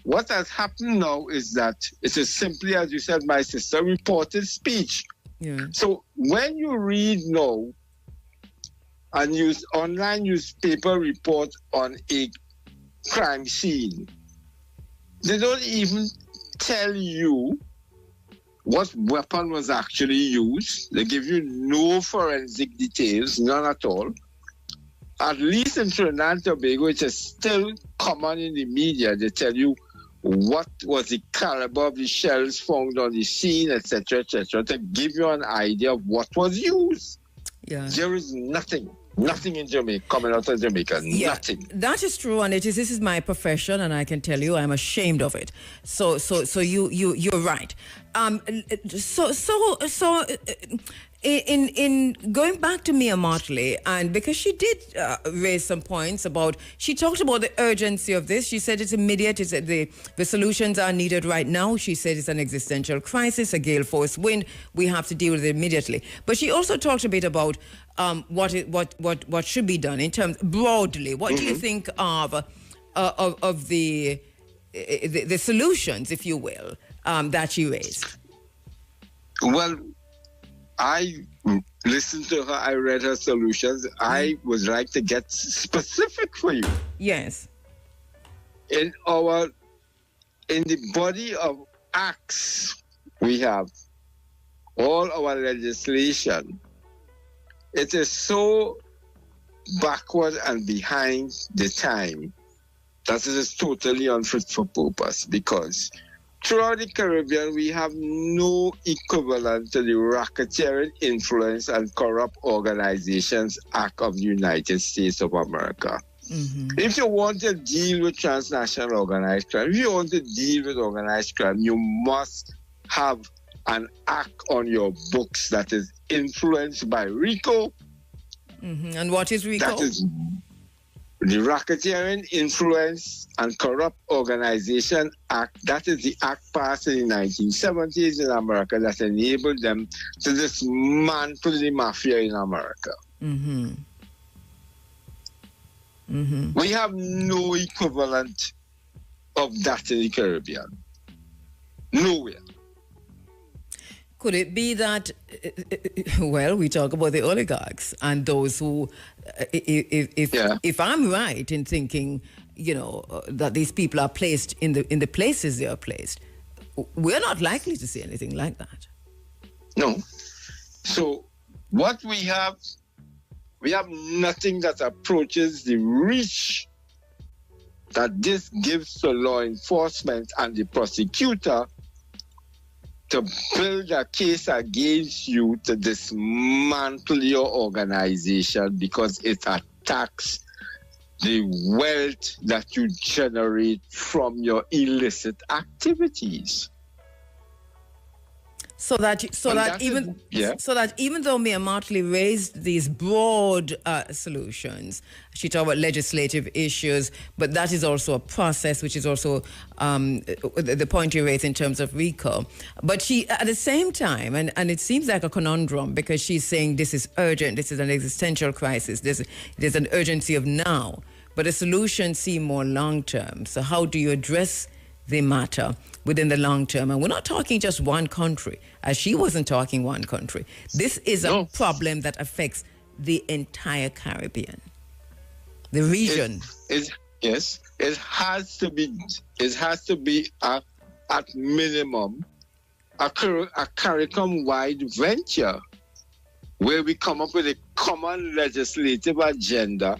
what has happened now is that it is simply, as you said, my sister, reported speech. Yeah. So when you read now and use online newspaper report on a crime scene, they don't even tell you what weapon was actually used. They give you no forensic details, none at all. At least in Trinidad and Tobago, it is still common in the media. They tell you what was the caliber of the shells found on the scene, etc., to give you an idea of what was used. Yeah. There is nothing in Jamaica, coming out of Jamaica, nothing. That is true, and this is my profession, and I can tell you I'm ashamed of it. So you're right. In going back to Mia Motley, and because she did raise some points about, she talked about the urgency of this. She said it's immediate. It's the solutions are needed right now. She said it's an existential crisis, a gale force wind. We have to deal with it immediately. But she also talked a bit about what should be done in terms broadly. What do you think of the solutions, if you will, that she raised? Well, I listened to her. I read her solutions. I would like to get specific for you. Yes. In the body of acts we have, all our legislation, it is so backward and behind the time that it is totally unfit for purpose, because throughout the Caribbean, we have no equivalent to the Racketeering Influence and Corrupt Organizations Act of the United States of America. Mm-hmm. If you want to deal with transnational organized crime, if you want to deal with organized crime, you must have an act on your books that is influenced by RICO. Mm-hmm. And what is RICO? That is the Racketeering Influence and Corrupt Organization Act. That is the act passed in the 1970s in America that enabled them to dismantle the mafia in America. Mm-hmm. Mm-hmm. We have no equivalent of that in the Caribbean. Nowhere. Could it be that, well, we talk about the oligarchs and those who, if I'm right in thinking, that these people are placed in the places they are placed, we're not likely to see anything like that. No. So what we have nothing that approaches the reach that this gives to law enforcement and the prosecutor to build a case against you to dismantle your organization because it attacks the wealth that you generate from your illicit activities. So that even though Mia Motley raised these broad solutions, she talked about legislative issues, but that is also a process, which is also the point you raised in terms of RICO. But she, at the same time, and it seems like a conundrum, because she's saying this is urgent, this is an existential crisis, there's an urgency of now, but a solution seems more long-term. So how do you address the matter within the long term? And we're not talking just one country, as she wasn't talking one country. This is a problem that affects the entire Caribbean, the region. It has to be at minimum a CARICOM-wide venture where we come up with a common legislative agenda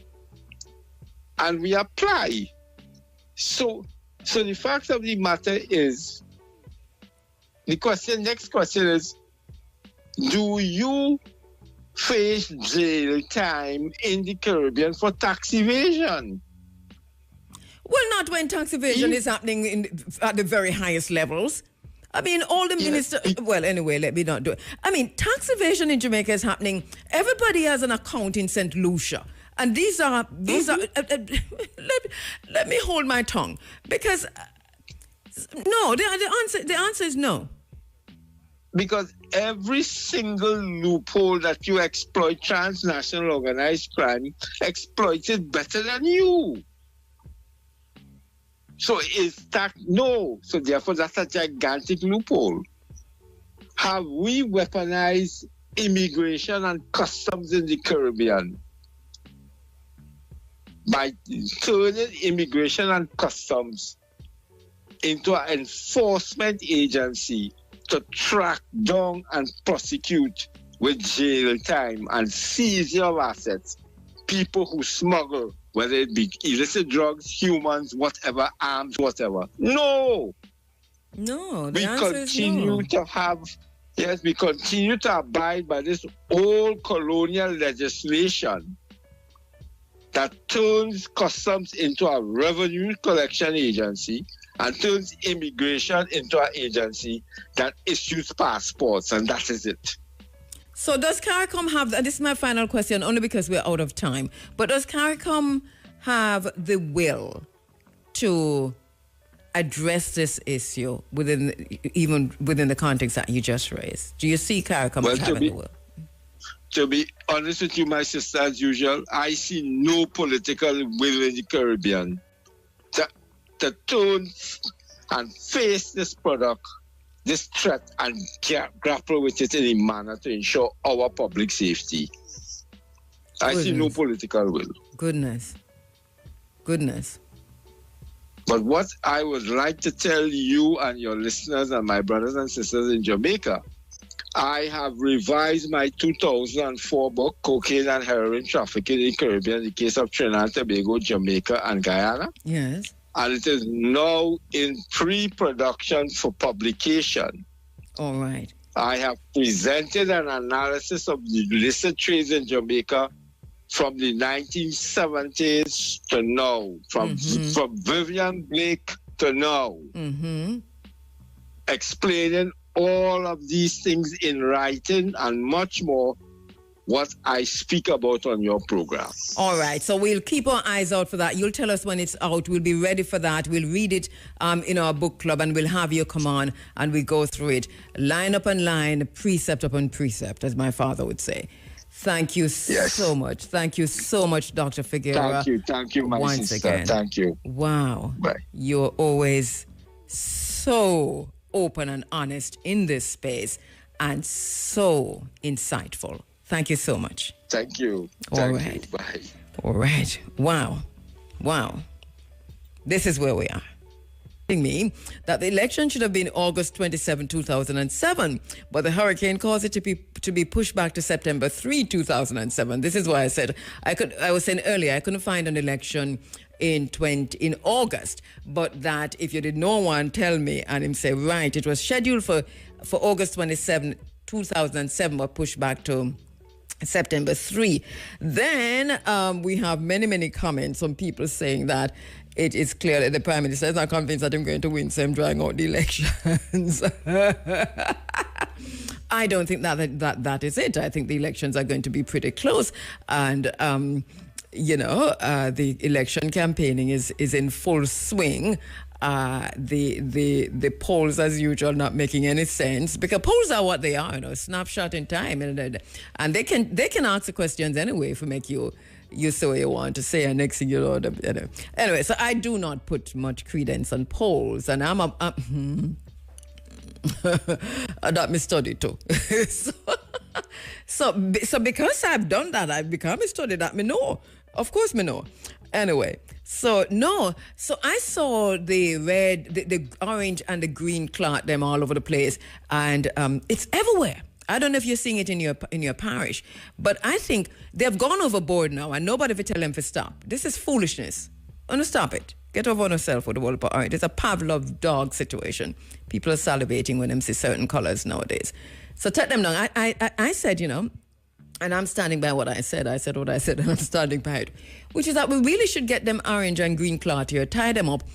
and we apply. So the fact of the matter is, next question is, do you face jail time in the Caribbean for tax evasion? Well, not when tax evasion is happening at the very highest levels. I mean, all the ministers... Well, anyway, let me not do it. I mean, tax evasion in Jamaica is happening. Everybody has an account in St. Lucia. And these are let me hold my tongue, because no, the answer is no. Because every single loophole that you exploit, transnational organized crime exploits it better than you. So is that no? So therefore, that's a gigantic loophole. Have we weaponized immigration and customs in the Caribbean by turning immigration and customs into an enforcement agency to track down and prosecute with jail time and seizure of assets people who smuggle, whether it be illicit drugs, humans, whatever, arms, whatever? No. No, the answer is no. We continue to abide by this old colonial legislation that turns customs into a revenue collection agency and turns immigration into an agency that issues passports, and that is it. So does CARICOM have, and this is my final question only because we're out of time, but does CARICOM have the will to address this issue even within the context that you just raised? Do you see CARICOM as having the will? To be honest with you, my sister, as usual, I see no political will in the Caribbean to turn and face this product, this threat, and grapple with it in a manner to ensure our public safety. I see no political will. Goodness. But what I would like to tell you and your listeners and my brothers and sisters in Jamaica, I have revised my 2004 book, Cocaine and Heroin Trafficking in the Caribbean, the case of Trinidad and Tobago, Jamaica, and Guyana. Yes. And it is now in pre-production for publication. All right. I have presented an analysis of the illicit trades in Jamaica from the 1970s to now, from Vivian Blake to now, explaining all of these things in writing and much more, what I speak about on your program. All right, so we'll keep our eyes out for that. You'll tell us when it's out. We'll be ready for that. We'll read it in our book club, and we'll have you come on and we go through it line upon line, precept upon precept, as my father would say. Thank you so much. Thank you so much, Dr. Figueroa. Thank you, my once sister. Again. Thank you. Wow. Bye. You're always so open and honest in this space and so insightful. Thank you so much. Thank you. All right. Bye. All right. Wow. This is where we are. Me that the election should have been August 27, 2007, but the hurricane caused it to be pushed back to September 3, 2007. This is why I said I was saying earlier I couldn't find an election in August, but that if you did no one tell me and him say right, it was scheduled for August 27, 2007, but pushed back to September 3. Then we have many comments from people saying that it is clear that the Prime Minister is not convinced that I'm going to win, so I'm drawing out the elections. I don't think that is it. I think the elections are going to be pretty close. And, the election campaigning is in full swing. The polls, as usual, not making any sense, because polls are what they are, snapshot in time, and they can answer questions anyway if we make you say what you want to say, and next thing you know. Anyway, so I do not put much credence on polls, and I'm that me study too. so because I've done that, I've become a study that me know. Of course me know. Anyway, so I saw the red, the orange and the green cloth them all over the place, and it's everywhere. I don't know if you're seeing it in your parish, but I think they've gone overboard now, and nobody will tell them to stop. This is foolishness. Stop it. Get over on yourself with the whole part. It's a Pavlov dog situation. People are salivating when they see certain colors nowadays. So take them down. I said, and I'm standing by what I said. I said what I said, and I'm standing by it, which is that we really should get them orange and green cloth here, tie them up,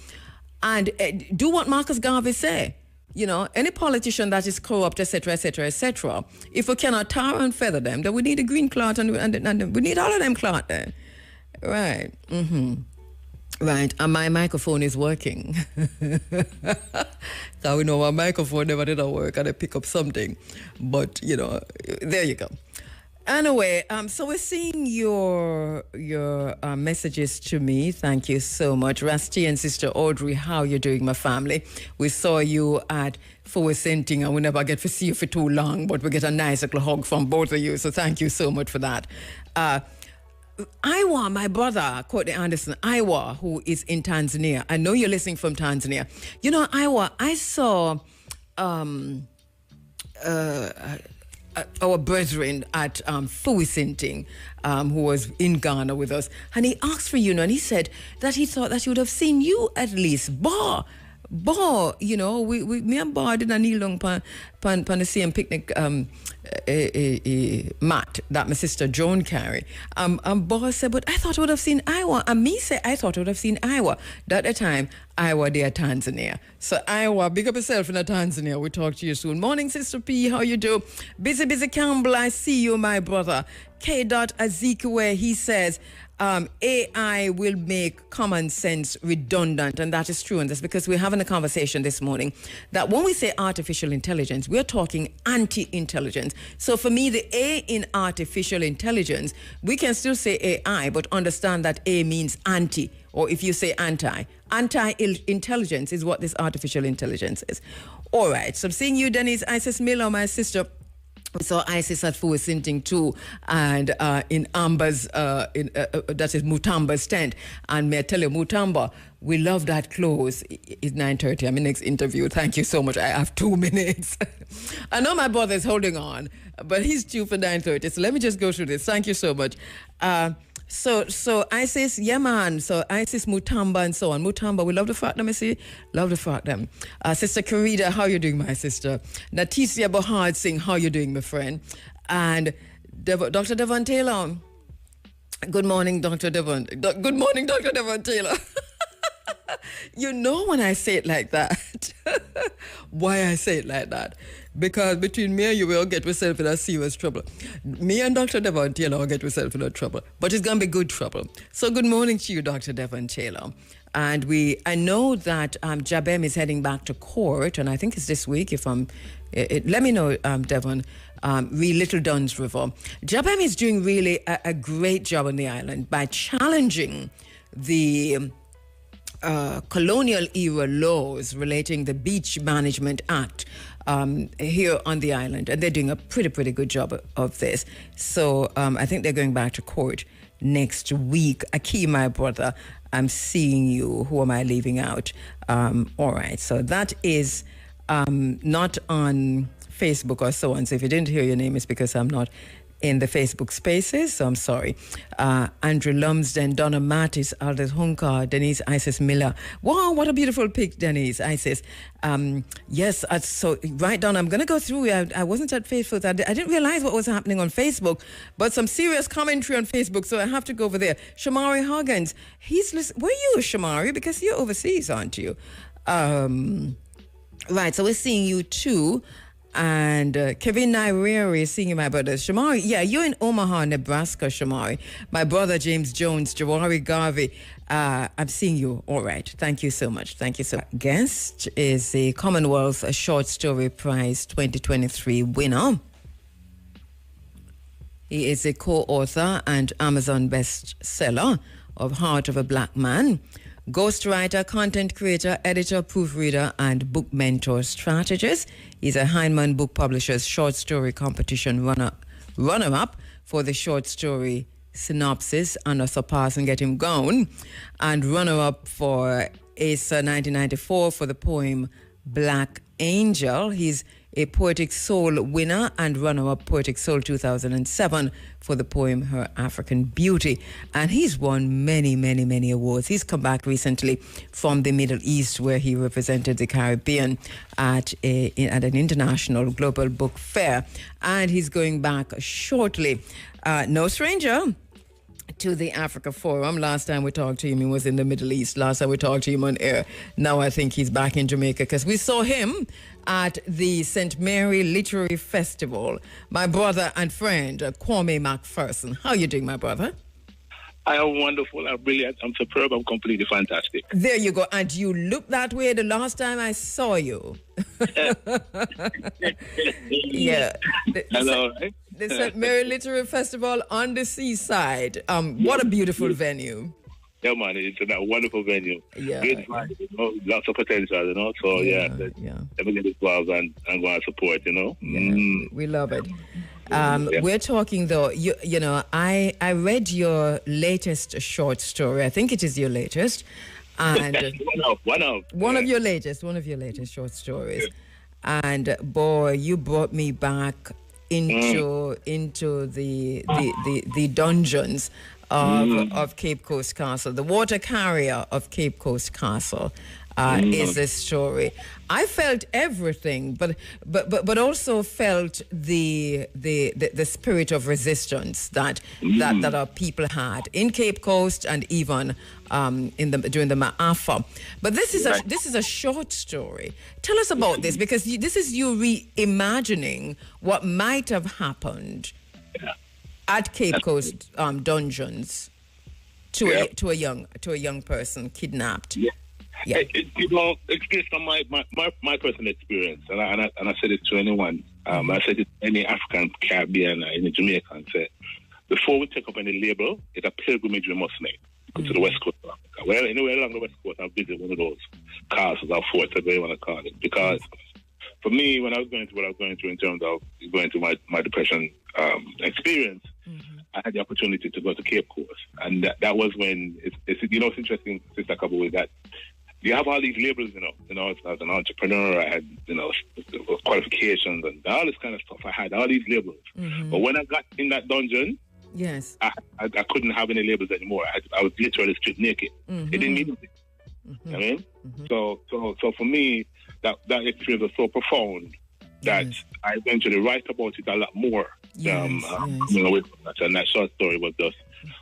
and do what Marcus Garvey say. Any politician that is corrupt, etc., etc., etc., if we cannot tar and feather them, then we need a green cloth, and we need all of them cloth there. Right. Mm-hmm. Right, and my microphone is working. Now we know my microphone never did work and I pick up something. But, there you go. Anyway, so we're seeing your messages to me. Thank you so much. Rusty and Sister Audrey, how you doing, my family? We saw you at Fowesenting and we never get to see you for too long, but we get a nice little hug from both of you. So thank you so much for that. Iwa, my brother, Courtney Anderson, Iwa, who is in Tanzania. I know you're listening from Tanzania. Iwa, I saw our brethren at Fowesenting, who was in Ghana with us, and he asked for you, and he said that he thought that he would have seen you at least. Me and Bar did a kneel down pan the same picnic mat that my sister Joan carry. And Bar said, but I thought I would have seen Iowa. And me say, I thought I would have seen Iowa. At the time, Iowa, they are Tanzania. So Iowa, big up yourself in Tanzania. We'll talk to you soon. Morning, Sister P, how you do? Busy Campbell, I see you, my brother. K. Ezekiel, he says, AI will make common sense redundant, and that is true. And that's because we're having a conversation this morning that when we say artificial intelligence, we're talking anti-intelligence. So for me, the A in artificial intelligence, we can still say AI, but understand that A means anti, or if you say anti-intelligence is what this artificial intelligence is. All right, so seeing you, Denise, Isis Miller, my sister. We saw Isis at Fowesenting too, and in Amber's, that is Mutamba's tent. And may I tell you, Mutamba, we love that close. It's 9:30. I'm in next interview. Thank you so much. I have 2 minutes. I know my brother is holding on, but he's due for 9:30. So let me just go through this. Thank you so much. So Isis, yeah man. So Isis, Mutamba, and so on. Mutamba, we love the fact them, I see. Love the fact them. Sister Karida, how you doing, my sister? Natisia Bahad Singh, how you doing, my friend? And Dr. Devon Taylor. Good morning, Dr. Devon. Good morning, Dr. Devon Taylor. You know when I say it like that, why I say it like that? Because between me and you, we'll get ourselves in a serious trouble. Me and Dr. Devon Taylor will get ourselves in a trouble, but it's going to be good trouble. So good morning to you, Dr. Devon Taylor. And I know that Jabem is heading back to court, and I think it's this week. Let me know, Devon. Little Duns River. Jabem is doing really a great job on the island by challenging the colonial era laws relating the Beach Management Act here on the island, and they're doing a pretty good job of this. So I think they're going back to court next week. Aki, my brother, I'm seeing you. Who am I leaving out? All right, so that is not on Facebook or so on. So if you didn't hear your name, it's because I'm not in the Facebook spaces, so I'm sorry. Andrew Lumsden, Donna Mattis, Aldous Hunkar, Denise Isis Miller. Wow, what a beautiful pic, Denise Isis. Yes, so right down, I'm going to go through. I wasn't at Facebook. I didn't realize what was happening on Facebook, but some serious commentary on Facebook, so I have to go over there. Shamari Hoggins, he's listening. Where are you, Shamari? Because you're overseas, aren't you? Right, so we're seeing you too. And Kevin Naireri is seeing you, my brother. Shamari, yeah, you're in Omaha, Nebraska, Shamari. My brother, James Jones, Jawari Garvey. I'm seeing you. All right. Thank you so much. Thank you so much. Guest is the Commonwealth Short Story Prize 2023 winner. He is a co-author and Amazon bestseller of Heart of a Black Man, ghostwriter, content creator, editor, proofreader, and book mentor strategist. He's a Heinemann Book Publishers short story competition runner-up for the short story synopsis Anna Surpass and Get Him Gone, and runner-up for ASA 1994 for the poem Black Angel. He's a Poetic Soul winner and runner-up Poetic Soul 2007 for the poem Her African Beauty. And he's won many awards. He's come back recently from the Middle East, where he represented the Caribbean at an international global book fair. And he's going back shortly. No stranger to the Africa Forum. Last time we talked to him, he was in the Middle East. Last time we talked to him on air. Now I think he's back in Jamaica, because we saw him at the St. Mary Literary Festival. My brother and friend, Kwame McPherson. How you doing, my brother? I am wonderful. I'm brilliant. I'm superb. I'm completely fantastic. There you go. And you looked that way the last time I saw you. Yeah. Hello, right? The St. Mary Literary Festival on the seaside. What a beautiful venue. Yeah, man, it's a wonderful venue. Yeah, Great fun, you know, lots of potential, you know. So let me get involved and go and support, you know. Yeah, we love it. We're talking though. You know, I read your latest short story. I think it is your latest, and one of your latest short stories. And boy, you brought me back into the dungeons of Cape Coast Castle. The water carrier of Cape Coast Castle is this story. I felt everything, but also felt the spirit of resistance that our people had in Cape Coast and even during the Ma'afa. But this is a short story. Tell us about this, because this is you reimagining what might have happened at Cape Coast dungeons to a young person kidnapped. Yeah. You know, it's based on my personal experience, and I said it to anyone. I said it to any African, Caribbean, any Jamaican. Said, before we take up any label, it's a pilgrimage we must make. Go to the West Coast of Africa. Well, anywhere along the West Coast, I've visited one of those castles or forts, whatever you want to call it. Because for me, when I was going through what I was going through in terms of going through my depression experience, I had the opportunity to go to Cape Coast, and that was when it's interesting, Sister Kabu, that you have all these labels, you know, as an entrepreneur, I had, qualifications and all this kind of stuff. I had all these labels. But when I got in that dungeon, yes, I couldn't have any labels anymore. I was literally stripped naked. It didn't mean anything. You know what I mean? So for me, that experience was so profound that I eventually write about it a lot more. And that short story was just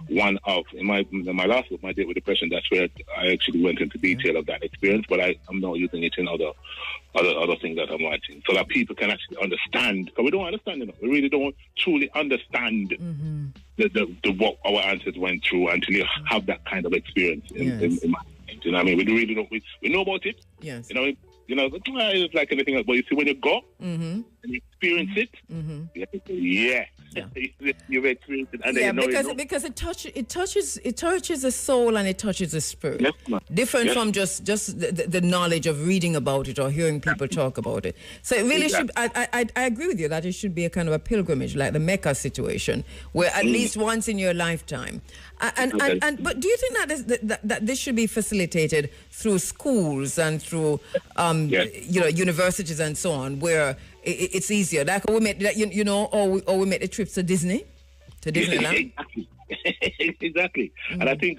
one of, in my last book, My Date with Depression, that's where I actually went into detail of that experience, but I'm now using it in other things that I'm writing, so that people can actually understand, because we don't understand, we really don't truly understand the what our ancestors went through until you have that kind of experience in my mind. You know what I mean? We really don't, we know about it. Yes. It's like anything else, but you see, when you go and you experience it, you've experienced it, and then because it touches the soul and it touches the spirit. Yes, different from just the knowledge of reading about it or hearing people talk about it. So it really should. I agree with you that it should be a kind of a pilgrimage, like the Mecca situation, where at least once in your lifetime. But do you think that this should be facilitated through schools and through universities and so on, where it's easier, like we make or we make the trips to Disneyland. Exactly. And I think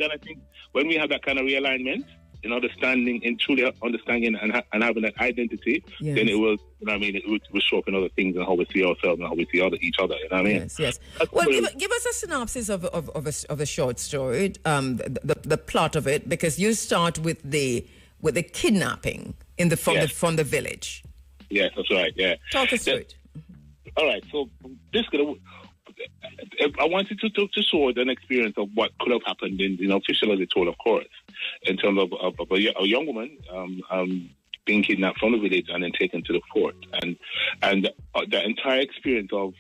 when we have that kind of realignment, understanding and truly understanding and having that identity, then it will, it will show up in other things and how we see ourselves and how we see each other. You know what I mean? Yes. Well, give us a synopsis of a short story, the plot of it, because you start with the kidnapping from the village. Yes, that's right. Yeah. Talk us through it. All right. So I wanted to show an experience of what could have happened in officially told, of course, in terms of a young woman being kidnapped from the village and then taken to the fort, and the entire experience of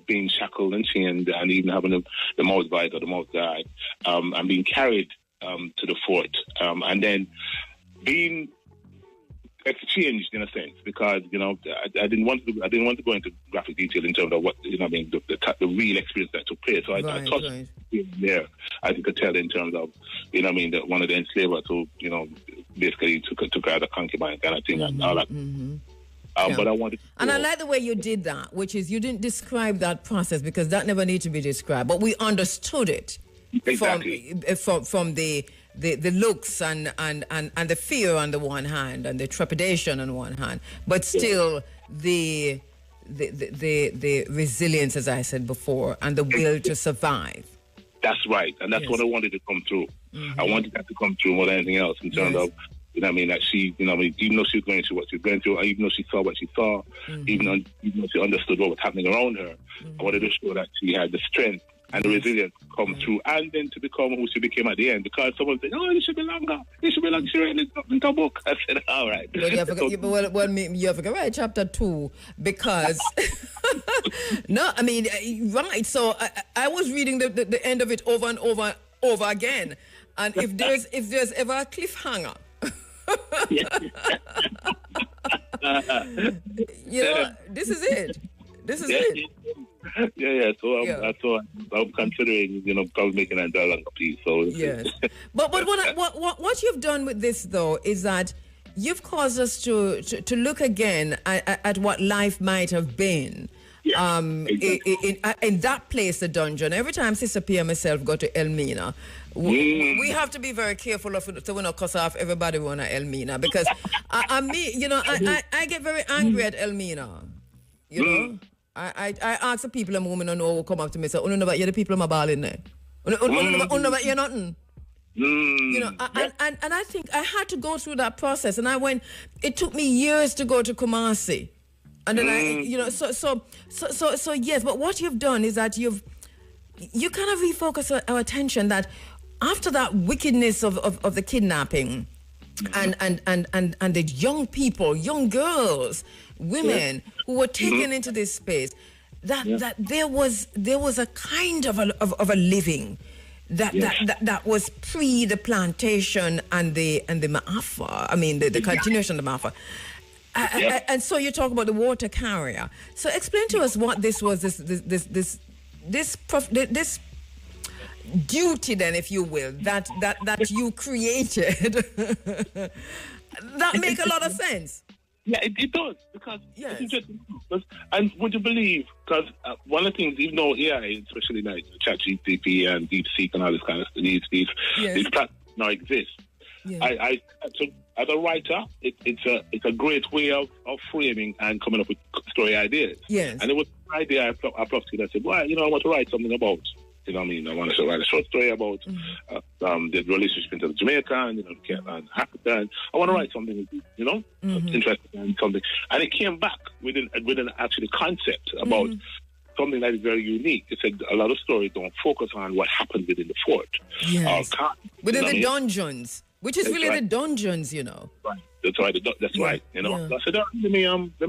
being shackled and chained and even having the mouth bite or the mouth guard, and being carried to the fort, and then being exchanged in a sense, because I didn't want to go into graphic detail in terms of what the real experience that took place. So I touched there, as you could tell, in terms of that one of the enslavers who basically took out a concubine kind of thing and all that. But I wanted to I like the way you did that, which is you didn't describe that process, because that never needs to be described, but we understood it. Exactly. From the looks and the fear on the one hand and the trepidation on one hand, but still the resilience, as I said before, and the will to survive. That's right, and that's what I wanted to come through. I wanted that to come through more than anything else in terms of that she, even though she was going through what she was going through, even though she saw what she saw, even though she understood what was happening around her, I wanted to show that she had the strength and the resilience come through, and then to become who she became at the end. Because someone said, "Oh, it should be longer. It should be longer. She wrote it into a book." I said, "All right." Well, you have to write chapter 2 because no, I mean, right. So I was reading the end of it over and over again, and if there's ever a cliffhanger. This is it. So I'm considering, probably making a longer piece. So yes, but what you've done with this though is that you've caused us to look again at what life might have been. Yeah, exactly. in that place, the dungeon. Every time Sister P and myself go to Elmina, we have to be very careful so we not cuss off everybody who want to Elmina, because I get very angry at Elmina. I ask the people and women who come up to me and say, you're the people in my ball in there. You're nothing. And I think I had to go through that process, and it took me years to go to Kumasi. And then so yes, but what you've done is that you kind of refocus our attention that after that wickedness of the kidnapping and the young people, young girls, women who were taken into this space, that there was a kind of a living that was pre the plantation and the Maafa. I mean the continuation of the Maafa. And so you talk about the water carrier. So explain to us what this was, this duty then, if you will, that you created. That make a lot of sense. Yeah, it does, because it's interesting. And would you believe, because one of the things, even though AI, especially like ChatGPT and DeepSeek and all this kind of these platforms now exist, so as a writer, it's a great way of framing and coming up with story ideas. Yes. And it was an idea I plucked to. I said, well, I want to write something about. You know what I mean? I want to write a short story about the relationship between Jamaica and Africa. And I want to write something, interesting and something. And it came back with an actually concept about something that is very unique. It said a lot of stories don't focus on what happened within the fort. Yes. Within the dungeons. Which is really the dungeons, Right. That's right. That's right. So I said, let me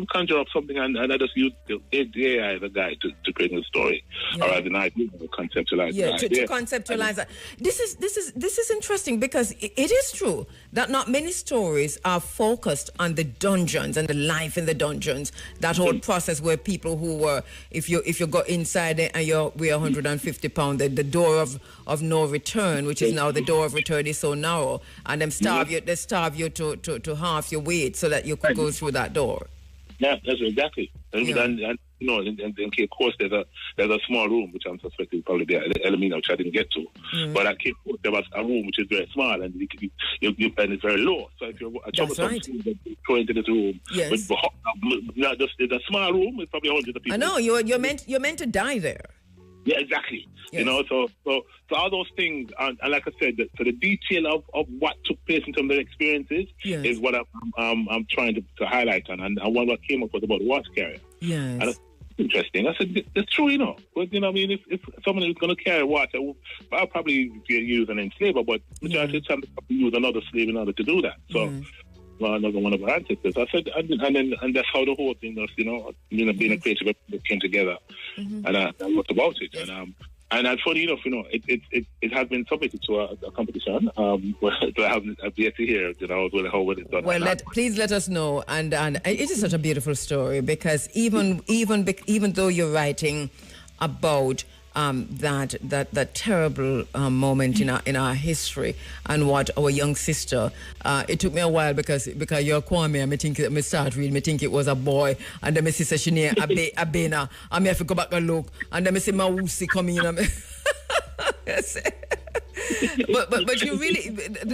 conjure up something, and I just use the AI, the guy, to create a story, or as an idea, conceptualize. Yeah, to conceptualize that. This is interesting, because it is true that not many stories are focused on the dungeons and the life in the dungeons. That whole process where people who were, if you go inside and you weigh 150 pounds, the door of no return, which is now the door of return, is so narrow, and they starve you to half your weight so that you could go through that door. Yeah, that's exactly. And in Cape Coast, there's a small room, which I'm suspecting probably be Elmina, which I didn't get to. But at Cape Coast, there was a room which is very small, and and it's very low. So if you're a troublesome student, you go into this room. Yes. It's a small room. It's probably 100 people. I know you're meant to die there. Yeah, exactly. Yes. So all those things, and like I said, the detail of what took place in terms of the experiences is what I'm trying to highlight on, and what came up was about the water carrier. Yes. And it's interesting. I said, it's true, But, if someone is going to carry water, I'll probably use an enslaver, but majority of the time, I'll use another slave in order to do that. So, another one of our ancestors. I said, and that's how the whole thing was, being a creative came together, and I wrote about it. Yes. And funny enough, it has been submitted to a competition. I've yet to hear, how it's done. Well, please let us know. And it is such a beautiful story, because even though you're writing about that terrible moment in our history and what our young sister, it took me a while because you're Kwame, I start reading, I think it was a boy, and then my sister Shania Abena, and I have to go back and look, and then I see my Wusi coming in. But you really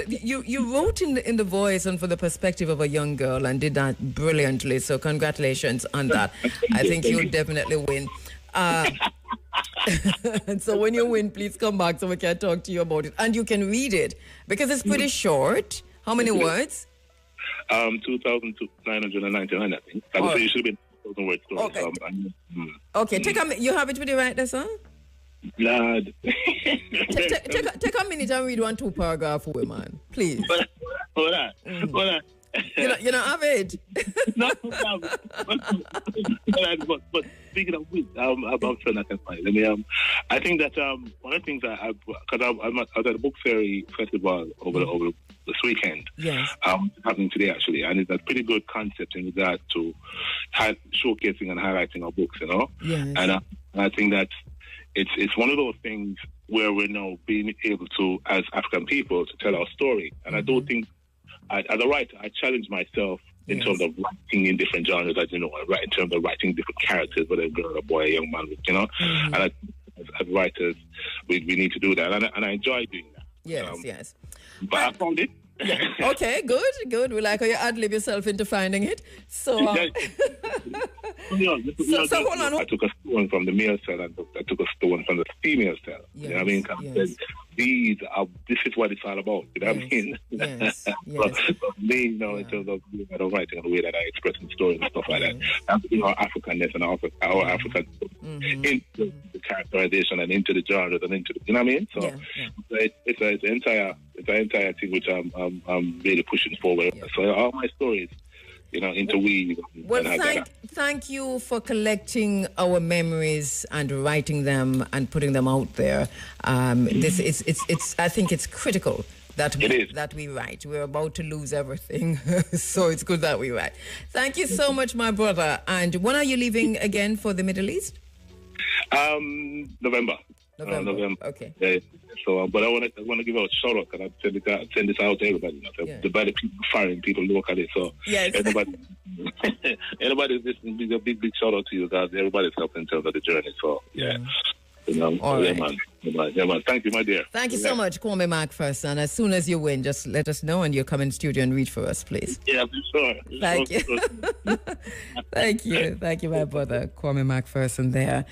you wrote in the voice and for the perspective of a young girl, and did that brilliantly. So congratulations on that. I think you'll definitely win. And so when you win, please come back so we can talk to you about it. And you can read it, because it's pretty short. How many words? 2,999, I think. I would say it should have been 2,000 words. Okay. Okay, you have it with you right there, sir? Lord. Take a minute and read 2 paragraphs for man, please. Hold on. You know, have it. No, but speaking of which, I'm sure I can find it. I think that one of the things I was at the book fairy festival over this weekend. Yes. Happening today actually, and it's a pretty good concept in regard to showcasing and highlighting our books. You know. Yes. And I think that it's one of those things where we're now being able to, as African people, to tell our story. And I don't think. As a writer, I challenge myself in terms of writing in different genres, as you know, in terms of writing different characters, whether a girl, a boy, a young man, you know. And as writers, we need to do that, and I enjoy doing that. Yes. But I found it. Yeah. Okay, good. We like how you ad-lib yourself into finding it. So, hold on. I took a stone from the male cell and I took a stone from the female cell. Yes, you know what I mean? This is what it's all about. You know what I mean? Yes. But me, you know, in terms of writing and the way that I express the story and stuff like that, that's our Africanness and our African into the characterization and into the genres and into the, you know what I mean? So it's an entire thing which I'm really pushing forward. Yeah. So all my stories, you know, interweave. Well, thank you for collecting our memories and writing them and putting them out there. It's I think it's critical that we write. We're about to lose everything, so it's good that we write. Thank you so much, my brother. And when are you leaving again for the Middle East? November. Okay. Yeah. So, but I want to give out a shout out because I send this out to everybody. You know, the people, foreign people locally. So anybody listening, a big shout out to you guys. Everybody's helping in terms of the journey. So you know, man. Thank you, my dear. Thank you so much. Call me McPherson. As soon as you win, just let us know and you'll come in the studio and read for us, please. Yeah, for sure. Thank you. Thank you, my brother. Call me McPherson there.